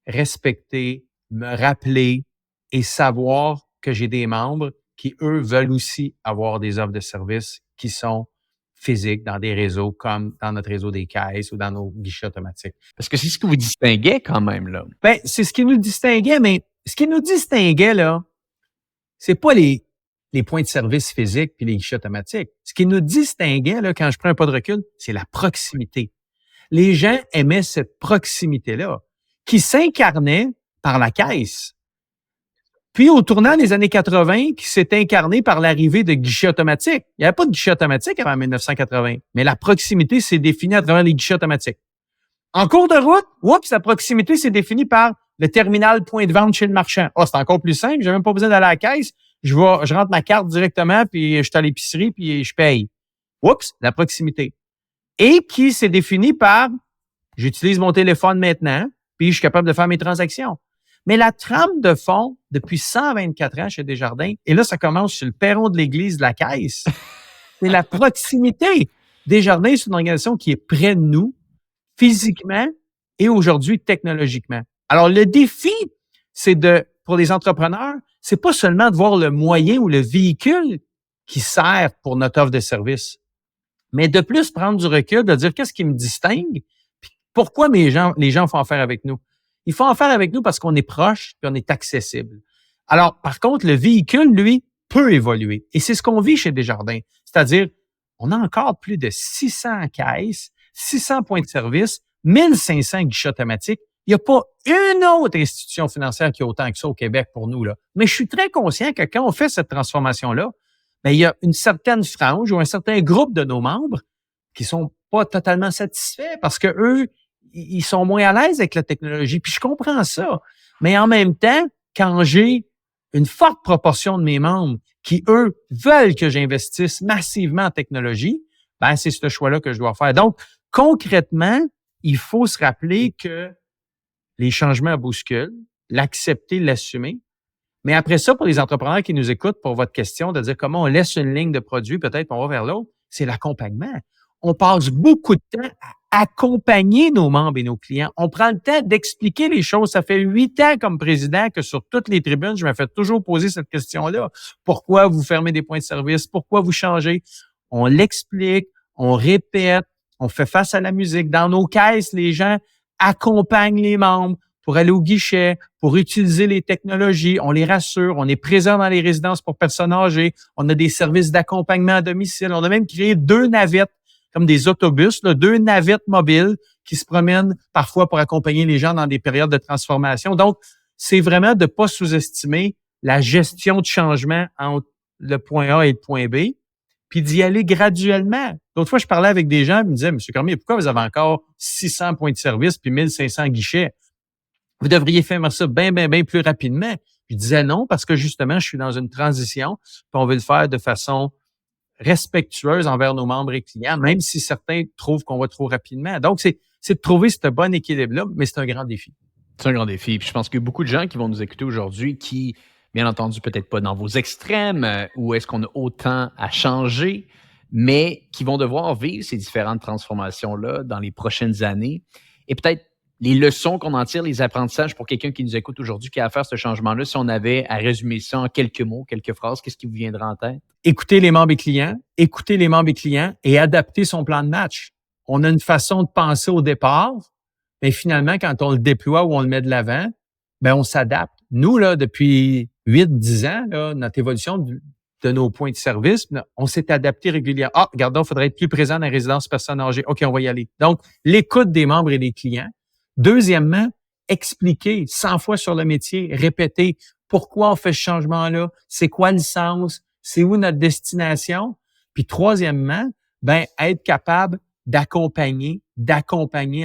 respecter, me rappeler et savoir que j'ai des membres qui, eux, veulent aussi avoir des offres de services qui sont physiques dans des réseaux comme dans notre réseau des caisses ou dans nos guichets automatiques. Parce que c'est ce qui vous distinguait quand même, là. Bien, c'est ce qui nous distinguait, mais ce qui nous distinguait, là, c'est pas les points de service physiques puis les guichets automatiques. Ce qui nous distinguait, là, quand je prends un pas de recul, c'est la proximité. Les gens aimaient cette proximité-là qui s'incarnait par la caisse. Puis, au tournant des années 80, qui s'est incarné par l'arrivée de guichets automatiques. Il n'y avait pas de guichets automatiques avant 1980, mais la proximité s'est définie à travers les guichets automatiques. En cours de route, la proximité s'est définie par le terminal point de vente chez le marchand. C'est encore plus simple, j'ai même pas besoin d'aller à la caisse. Je rentre ma carte directement, puis je suis à l'épicerie, puis je paye. La proximité. Et qui s'est définie par j'utilise mon téléphone maintenant, puis je suis capable de faire mes transactions. Mais la trame de fond, depuis 124 ans chez Desjardins, et là, ça commence sur le perron de l'église de la caisse, c'est la proximité. Desjardins, c'est une organisation qui est près de nous, physiquement et aujourd'hui technologiquement. Alors, le défi, c'est pour les entrepreneurs, c'est pas seulement de voir le moyen ou le véhicule qui sert pour notre offre de service, mais de plus prendre du recul, de dire qu'est-ce qui me distingue, puis pourquoi les gens font affaire avec nous. Ils font affaire avec nous parce qu'on est proche et on est accessible. Alors, par contre, le véhicule, lui, peut évoluer. Et c'est ce qu'on vit chez Desjardins. C'est-à-dire, on a encore plus de 600 caisses, 600 points de service, 1500 guichets automatiques. Il n'y a pas une autre institution financière qui a autant que ça au Québec pour nous, là. Mais je suis très conscient que quand on fait cette transformation-là, bien, il y a une certaine frange ou un certain groupe de nos membres qui sont pas totalement satisfaits parce que eux, ils sont moins à l'aise avec la technologie. Puis je comprends ça. Mais en même temps, quand j'ai une forte proportion de mes membres qui, eux, veulent que j'investisse massivement en technologie, ben c'est ce choix-là que je dois faire. Donc, concrètement, il faut se rappeler que les changements bousculent, l'accepter, l'assumer. Mais après ça, pour les entrepreneurs qui nous écoutent, pour votre question de dire comment on laisse une ligne de produit, peut-être on va vers l'autre, c'est l'accompagnement. On passe beaucoup de temps à accompagner nos membres et nos clients. On prend le temps d'expliquer les choses. Ça fait 8 ans comme président que sur toutes les tribunes, je me fais toujours poser cette question-là. Pourquoi vous fermez des points de service? Pourquoi vous changez? On l'explique, on répète, on fait face à la musique. Dans nos caisses, les gens accompagnent les membres pour aller au guichet, pour utiliser les technologies. On les rassure. On est présent dans les résidences pour personnes âgées. On a des services d'accompagnement à domicile. On a même créé 2 navettes, comme des autobus, 2 navettes mobiles qui se promènent parfois pour accompagner les gens dans des périodes de transformation. Donc, c'est vraiment de ne pas sous-estimer la gestion de changement entre le point A et le point B, puis d'y aller graduellement. L'autre fois, je parlais avec des gens, ils me disaient, M. Cormier, pourquoi vous avez encore 600 points de service puis 1500 guichets? Vous devriez faire ça bien plus rapidement. Je disais non, parce que justement, je suis dans une transition, puis on veut le faire de façon respectueuse envers nos membres et clients, même si certains trouvent qu'on va trop rapidement. Donc, c'est de trouver ce bon équilibre-là, mais c'est un grand défi. C'est un grand défi. Puis je pense qu'il y a beaucoup de gens qui vont nous écouter aujourd'hui qui, bien entendu, peut-être pas dans vos extrêmes, où est-ce qu'on a autant à changer, mais qui vont devoir vivre ces différentes transformations-là dans les prochaines années. Et peut-être les leçons qu'on en tire, les apprentissages pour quelqu'un qui nous écoute aujourd'hui, qui a à faire ce changement-là, si on avait à résumer ça en quelques mots, quelques phrases, qu'est-ce qui vous viendra en tête? Écouter les membres et clients et adapter son plan de match. On a une façon de penser au départ, mais finalement, quand on le déploie ou on le met de l'avant, ben on s'adapte. Nous, là, depuis 8-10 ans, là, notre évolution de nos points de service, on s'est adapté régulièrement. Ah, regardons, il faudrait être plus présent dans les résidences personnes âgées. OK, on va y aller. Donc, l'écoute des membres et des clients. Deuxièmement, expliquer 100 fois sur le métier, répéter pourquoi on fait ce changement-là, c'est quoi le sens, c'est où notre destination. Puis troisièmement, ben être capable d'accompagner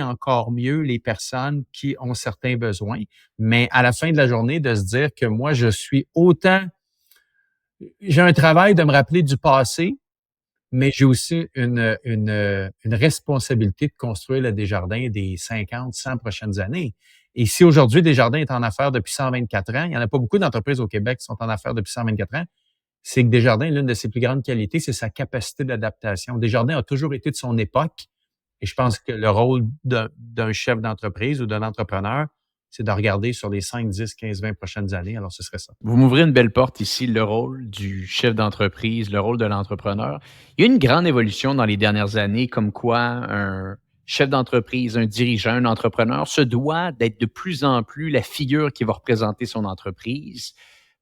encore mieux les personnes qui ont certains besoins. Mais à la fin de la journée, de se dire que moi, j'ai un travail de me rappeler du passé, mais j'ai aussi une responsabilité de construire le Desjardins des 50, 100 prochaines années. Et si aujourd'hui, Desjardins est en affaires depuis 124 ans, il n'y en a pas beaucoup d'entreprises au Québec qui sont en affaires depuis 124 ans, c'est que Desjardins, l'une de ses plus grandes qualités, c'est sa capacité d'adaptation. Desjardins a toujours été de son époque. Et je pense que le rôle d'un chef d'entreprise ou d'un entrepreneur, c'est de regarder sur les 5, 10, 15, 20 prochaines années. Alors, ce serait ça. Vous m'ouvrez une belle porte ici, le rôle du chef d'entreprise, le rôle de l'entrepreneur. Il y a une grande évolution dans les dernières années, comme quoi un chef d'entreprise, un dirigeant, un entrepreneur se doit d'être de plus en plus la figure qui va représenter son entreprise.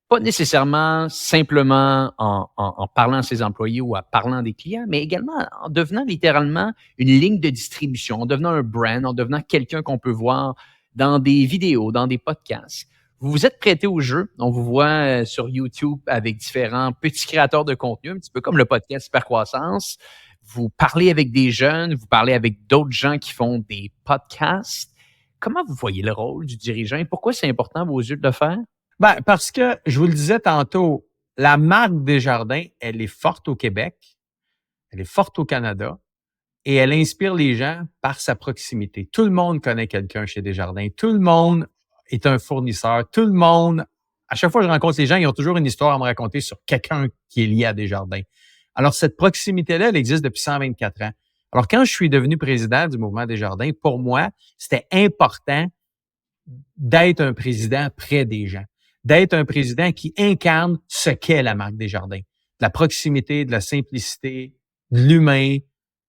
Pas nécessairement simplement en parlant à ses employés ou en parlant des clients, mais également en devenant littéralement une ligne de distribution, en devenant un brand, en devenant quelqu'un qu'on peut voir dans des vidéos, dans des podcasts. Vous vous êtes prêté au jeu. On vous voit sur YouTube avec différents petits créateurs de contenu, un petit peu comme le podcast Hypercroissance. Vous parlez avec des jeunes, vous parlez avec d'autres gens qui font des podcasts. Comment vous voyez le rôle du dirigeant et pourquoi c'est important à vos yeux de le faire? Ben, parce que, je vous le disais tantôt, la marque Desjardins, elle est forte au Québec, elle est forte au Canada et elle inspire les gens par sa proximité. Tout le monde connaît quelqu'un chez Desjardins. Tout le monde est un fournisseur. Tout le monde, à chaque fois que je rencontre les gens, ils ont toujours une histoire à me raconter sur quelqu'un qui est lié à Desjardins. Alors, cette proximité-là, elle existe depuis 124 ans. Alors, quand je suis devenu président du mouvement Desjardins, pour moi, c'était important d'être un président près des gens, d'être un président qui incarne ce qu'est la marque Desjardins. De la proximité, de la simplicité, de l'humain,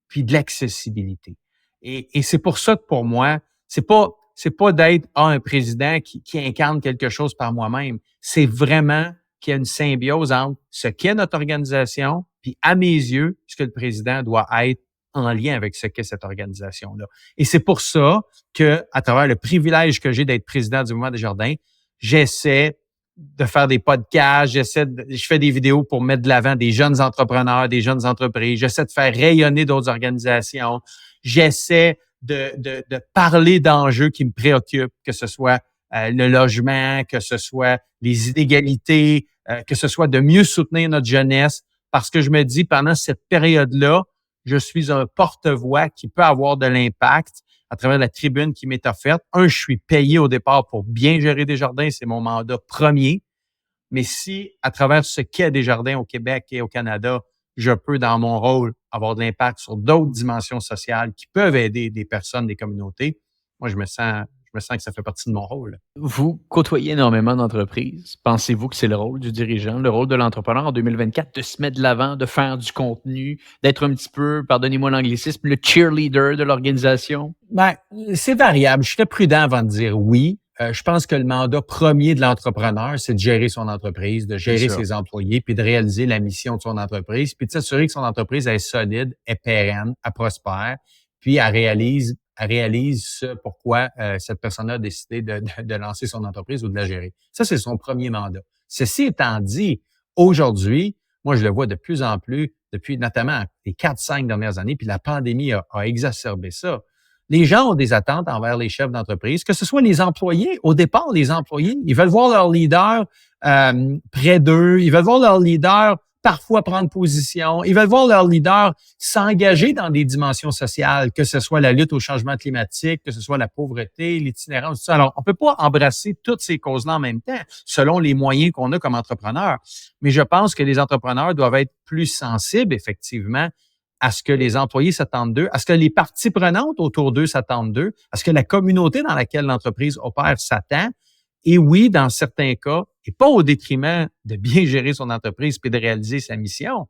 puis de l'accessibilité. Et c'est pour ça que pour moi, c'est pas d'être un président qui incarne quelque chose par moi-même. C'est vraiment qu'il y a une symbiose entre ce qu'est notre organisation, puis à mes yeux, ce que le président doit être en lien avec ce qu'est cette organisation-là. Et c'est pour ça que, à travers le privilège que j'ai d'être président du mouvement Desjardins, j'essaie de faire des podcasts, je fais des vidéos pour mettre de l'avant des jeunes entrepreneurs, des jeunes entreprises, j'essaie de faire rayonner d'autres organisations, j'essaie de parler d'enjeux qui me préoccupent, que ce soit le logement, que ce soit les inégalités, que ce soit de mieux soutenir notre jeunesse, parce que je me dis, pendant cette période-là, je suis un porte-voix qui peut avoir de l'impact à travers la tribune qui m'est offerte. Je suis payé au départ pour bien gérer Desjardins, c'est mon mandat premier. Mais si, à travers ce qu'est Desjardins au Québec et au Canada, je peux, dans mon rôle, avoir de l'impact sur d'autres dimensions sociales qui peuvent aider des personnes, des communautés, moi, je me sens que ça fait partie de mon rôle. Vous côtoyez énormément d'entreprises. Pensez-vous que c'est le rôle du dirigeant, le rôle de l'entrepreneur en 2024, de se mettre de l'avant, de faire du contenu, d'être un petit peu, pardonnez-moi l'anglicisme, le cheerleader de l'organisation? Ben, c'est variable. Je serais prudent avant de dire oui. Je pense que le mandat premier de l'entrepreneur, c'est de gérer son entreprise, de gérer ses employés, puis de réaliser la mission de son entreprise, puis de s'assurer que son entreprise est solide, est pérenne, elle prospère, puis elle réalise ce pourquoi cette personne a décidé de lancer son entreprise ou de la gérer. Ça, c'est son premier mandat. Ceci étant dit, aujourd'hui, moi, je le vois de plus en plus, depuis notamment les 4-5 dernières années, puis la pandémie a exacerbé ça. Les gens ont des attentes envers les chefs d'entreprise, que ce soit les employés. Au départ, les employés, ils veulent voir leur leader près d'eux. Ils veulent voir leur leader parfois prendre position. Ils veulent voir leur leader s'engager dans des dimensions sociales, que ce soit la lutte au changement climatique, que ce soit la pauvreté, l'itinérance, tout ça. Alors, on peut pas embrasser toutes ces causes-là en même temps, selon les moyens qu'on a comme entrepreneurs. Mais je pense que les entrepreneurs doivent être plus sensibles, effectivement, à ce que les employés s'attendent d'eux, à ce que les parties prenantes autour d'eux s'attendent d'eux, à ce que la communauté dans laquelle l'entreprise opère s'attend. Et oui, dans certains cas, et pas au détriment de bien gérer son entreprise puis de réaliser sa mission,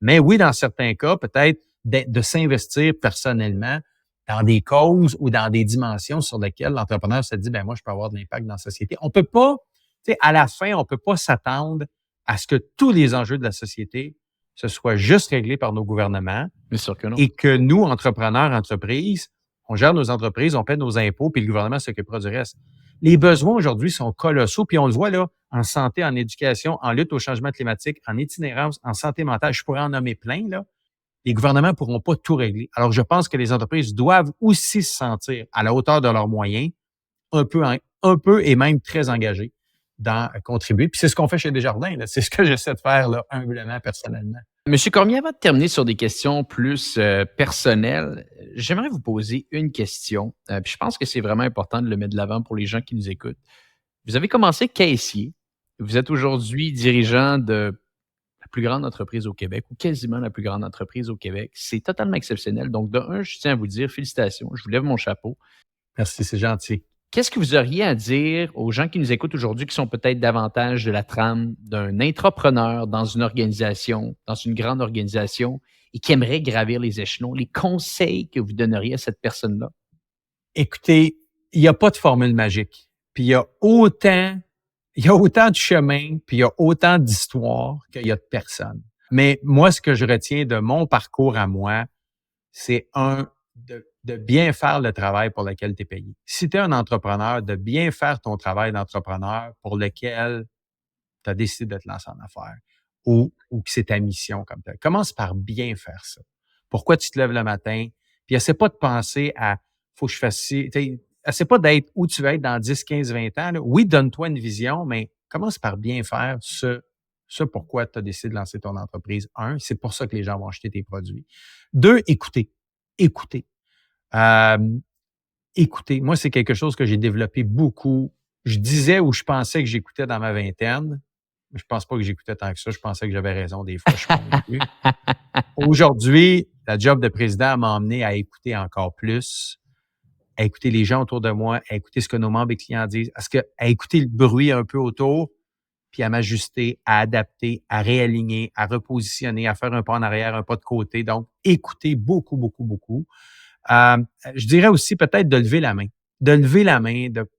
mais oui, dans certains cas, peut-être de s'investir personnellement dans des causes ou dans des dimensions sur lesquelles l'entrepreneur se dit, ben moi, je peux avoir de l'impact dans la société. On peut pas, tu sais, à la fin, on peut pas s'attendre à ce que tous les enjeux de la société ce soit juste réglé par nos gouvernements. Bien sûr que non. Et que nous, entrepreneurs, entreprises, on gère nos entreprises, on paie nos impôts, puis le gouvernement s'occupera du reste. Les besoins aujourd'hui sont colossaux, puis on le voit là, en santé, en éducation, en lutte au changement climatique, en itinérance, en santé mentale. Je pourrais en nommer plein, là. Les gouvernements ne pourront pas tout régler. Alors, je pense que les entreprises doivent aussi se sentir à la hauteur de leurs moyens, un peu et même très engagées dans contribuer. Puis c'est ce qu'on fait chez Desjardins. Là. C'est ce que j'essaie de faire là, humblement, personnellement. Monsieur Cormier, avant de terminer sur des questions plus personnelles, j'aimerais vous poser une question. Puis je pense que c'est vraiment important de le mettre de l'avant pour les gens qui nous écoutent. Vous avez commencé caissier. Vous êtes aujourd'hui dirigeant de la plus grande entreprise au Québec, ou quasiment la plus grande entreprise au Québec. C'est totalement exceptionnel. Donc, de un, je tiens à vous dire félicitations. Je vous lève mon chapeau. Merci, c'est gentil. Qu'est-ce que vous auriez à dire aux gens qui nous écoutent aujourd'hui, qui sont peut-être davantage de la trame d'un intrapreneur dans une organisation, dans une grande organisation, et qui aimerait gravir les échelons? Les conseils que vous donneriez à cette personne-là? Écoutez, il n'y a pas de formule magique. Puis il y a autant de chemins, puis il y a autant d'histoires qu'il y a de personnes. Mais moi, ce que je retiens de mon parcours à moi, c'est de bien faire le travail pour lequel tu es payé. Si tu es un entrepreneur, de bien faire ton travail d'entrepreneur pour lequel tu as décidé de te lancer en affaires ou que c'est ta mission comme telle. Commence par bien faire ça. Pourquoi tu te lèves le matin? Puis essaie pas de penser à « faut que je fasse ci ». Essaie pas d'être où tu vas être dans 10, 15, 20 ans. Là. Oui, donne-toi une vision, mais commence par bien faire ce pourquoi tu as décidé de lancer ton entreprise. 1, c'est pour ça que les gens vont acheter tes produits. 2, écoutez. Écoutez. Écoutez, moi, c'est quelque chose que j'ai développé beaucoup. Je disais ou je pensais que j'écoutais dans ma vingtaine. Je pense pas que j'écoutais tant que ça. Je pensais que j'avais raison des fois. Je suis convaincu. Aujourd'hui, la job de président m'a emmené à écouter encore plus, à écouter les gens autour de moi, à écouter ce que nos membres et clients disent, à écouter le bruit un peu autour, puis à m'ajuster, à adapter, à réaligner, à repositionner, à faire un pas en arrière, un pas de côté. Donc, écouter beaucoup, beaucoup, beaucoup. Je dirais aussi peut-être de lever la main,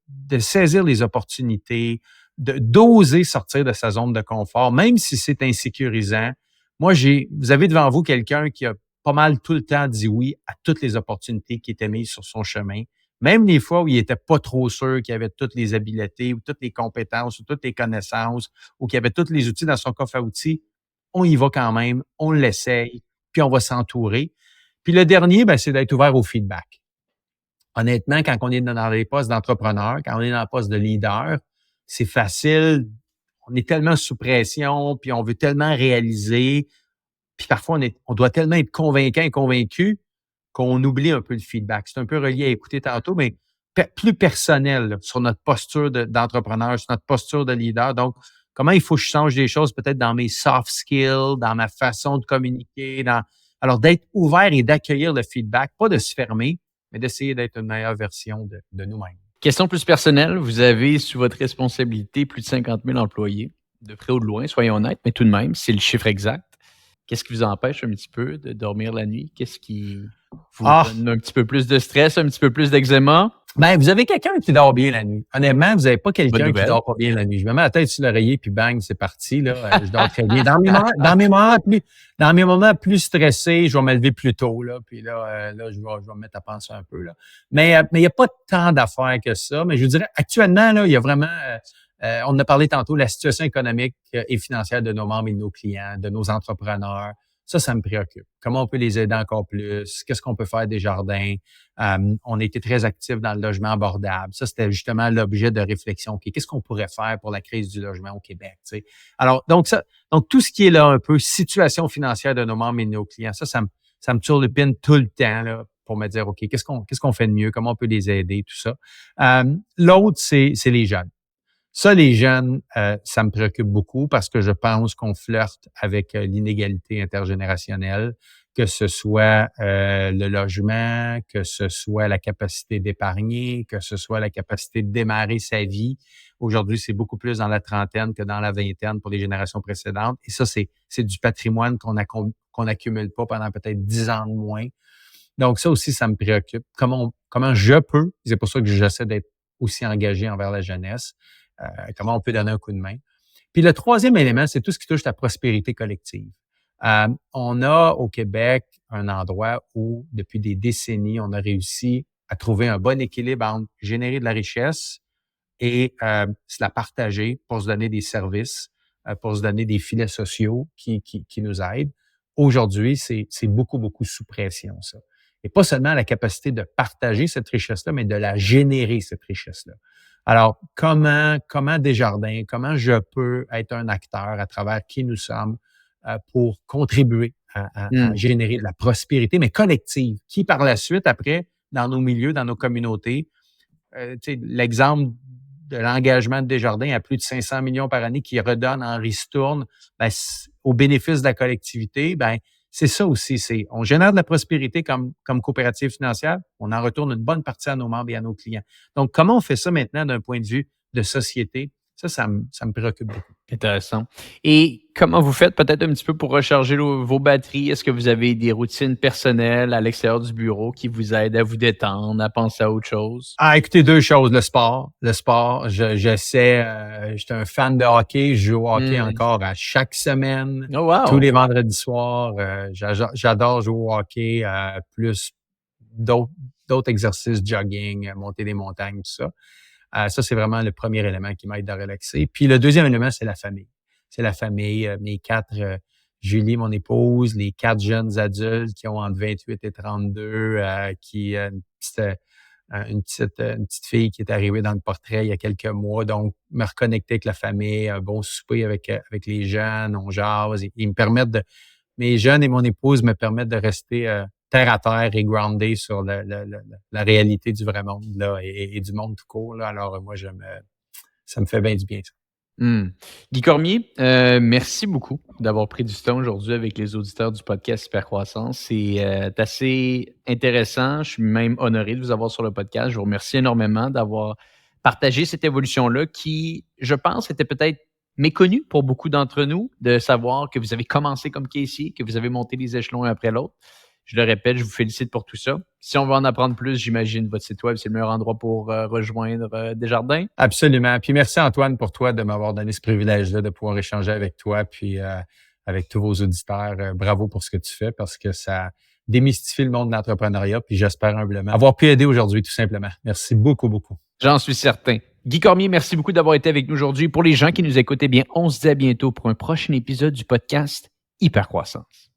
de saisir les opportunités, d'oser sortir de sa zone de confort, même si c'est insécurisant. Moi, vous avez devant vous quelqu'un qui a pas mal tout le temps dit oui à toutes les opportunités qui étaient mises sur son chemin, même les fois où il était pas trop sûr qu'il avait toutes les habiletés ou toutes les compétences ou toutes les connaissances ou qu'il avait tous les outils dans son coffre à outils. On y va quand même, on l'essaye, puis on va s'entourer. Puis le dernier, c'est d'être ouvert au feedback. Honnêtement, quand on est dans les postes d'entrepreneur, quand on est dans le poste de leader, c'est facile. On est tellement sous pression, puis on veut tellement réaliser. Puis parfois, on doit tellement être convaincant et convaincu qu'on oublie un peu le feedback. C'est un peu relié à écouter tantôt, mais plus personnel là, sur notre posture d'entrepreneur, sur notre posture de leader. Donc, comment il faut que je change des choses peut-être dans mes soft skills, dans ma façon de communiquer, alors, d'être ouvert et d'accueillir le feedback, pas de se fermer, mais d'essayer d'être une meilleure version de nous-mêmes. Question plus personnelle. Vous avez sous votre responsabilité plus de 50 000 employés, de près ou de loin, soyons honnêtes, mais tout de même, c'est le chiffre exact. Qu'est-ce qui vous empêche un petit peu de dormir la nuit? vous donne un petit peu plus de stress, un petit peu plus d'eczéma? Ben, vous avez quelqu'un qui dort bien la nuit. Honnêtement, vous n'avez pas quelqu'un qui dort pas bien la nuit. Je me mets la tête sur l'oreiller, puis bang, c'est parti. Là, je dors très bien. Dans mes moments plus stressés, je vais me lever plus tôt. Là, puis là, je vais me mettre à penser un peu. Là. Mais il n'y a pas tant d'affaires que ça. Mais je vous dirais, actuellement, là, il y a vraiment... on en a parlé tantôt, la situation économique et financière de nos membres et de nos clients, de nos entrepreneurs. Ça me préoccupe. Comment on peut les aider encore plus? Qu'est-ce qu'on peut faire des jardins? On a été très actifs dans le logement abordable. Ça, c'était justement l'objet de réflexion. Okay, qu'est-ce qu'on pourrait faire pour la crise du logement au Québec? Tu sais? Alors, donc tout ce qui est là un peu situation financière de nos membres et de nos clients, ça me turlupine tout le temps là, pour me dire, OK, qu'est-ce qu'on fait de mieux? Comment on peut les aider? Tout ça. L'autre, c'est les jeunes. Ça, les jeunes, ça me préoccupe beaucoup parce que je pense qu'on flirte avec l'inégalité intergénérationnelle, que ce soit le logement, que ce soit la capacité d'épargner, que ce soit la capacité de démarrer sa vie. Aujourd'hui, c'est beaucoup plus dans la trentaine que dans la vingtaine pour les générations précédentes. Et ça, c'est du patrimoine qu'on n'accumule pas pendant peut-être 10 ans de moins. Donc, ça aussi, ça me préoccupe. Comment je peux, c'est pour ça que j'essaie d'être aussi engagé envers la jeunesse, comment on peut donner un coup de main. Puis le troisième élément, c'est tout ce qui touche la prospérité collective. On a au Québec un endroit où, depuis des décennies, on a réussi à trouver un bon équilibre entre générer de la richesse et se la partager pour se donner des services, pour se donner des filets sociaux qui nous aident. Aujourd'hui, c'est beaucoup, beaucoup sous pression, ça. Et pas seulement la capacité de partager cette richesse-là, mais de la générer, cette richesse-là. Alors, comment Desjardins, comment je peux être un acteur à travers qui nous sommes pour contribuer à générer de la prospérité, mais collective, qui par la suite, après, dans nos milieux, dans nos communautés, l'exemple de l'engagement de Desjardins à plus de 500 millions par année qui redonne en ristourne au bénéfice de la collectivité, c'est ça aussi. On génère de la prospérité comme coopérative financière, on en retourne une bonne partie à nos membres et à nos clients. Donc, comment on fait ça maintenant d'un point de vue de société? Ça me préoccupe beaucoup. Intéressant. Et comment vous faites peut-être un petit peu pour recharger vos batteries? Est-ce que vous avez des routines personnelles à l'extérieur du bureau qui vous aident à vous détendre, à penser à autre chose? Écoutez, deux choses. Le sport, j'essaie, j'étais un fan de hockey, je joue au hockey encore à chaque semaine, tous les vendredis soirs. J'adore jouer au hockey, plus d'autres exercices, jogging, monter des montagnes, tout ça. Ça, c'est vraiment le premier élément qui m'aide à relaxer. Puis le deuxième élément, c'est la famille. C'est la famille. Mes 4, Julie, mon épouse, les 4 jeunes adultes qui ont entre 28 et 32, une petite fille qui est arrivée dans le portrait il y a quelques mois. Donc, me reconnecter avec la famille, un bon souper avec les jeunes, on jase. Ils me permettent mes jeunes et mon épouse me permettent de rester terre à terre et groundé sur la réalité du vrai monde là, et du monde tout court. Là. Alors, moi, ça me fait bien du bien, ça. Guy Cormier, merci beaucoup d'avoir pris du temps aujourd'hui avec les auditeurs du podcast Hypercroissance. C'est assez intéressant. Je suis même honoré de vous avoir sur le podcast. Je vous remercie énormément d'avoir partagé cette évolution-là qui, je pense, était peut-être méconnue pour beaucoup d'entre nous, de savoir que vous avez commencé comme caissier, que vous avez monté les échelons un après l'autre. Je le répète, je vous félicite pour tout ça. Si on veut en apprendre plus, j'imagine votre site web, c'est le meilleur endroit pour rejoindre Desjardins. Absolument. Puis merci Antoine pour toi de m'avoir donné ce privilège-là de pouvoir échanger avec toi puis avec tous vos auditeurs. Bravo pour ce que tu fais parce que ça démystifie le monde de l'entrepreneuriat puis j'espère humblement avoir pu aider aujourd'hui tout simplement. Merci beaucoup, beaucoup. J'en suis certain. Guy Cormier, merci beaucoup d'avoir été avec nous aujourd'hui. Pour les gens qui nous écoutent, on se dit à bientôt pour un prochain épisode du podcast Hypercroissance.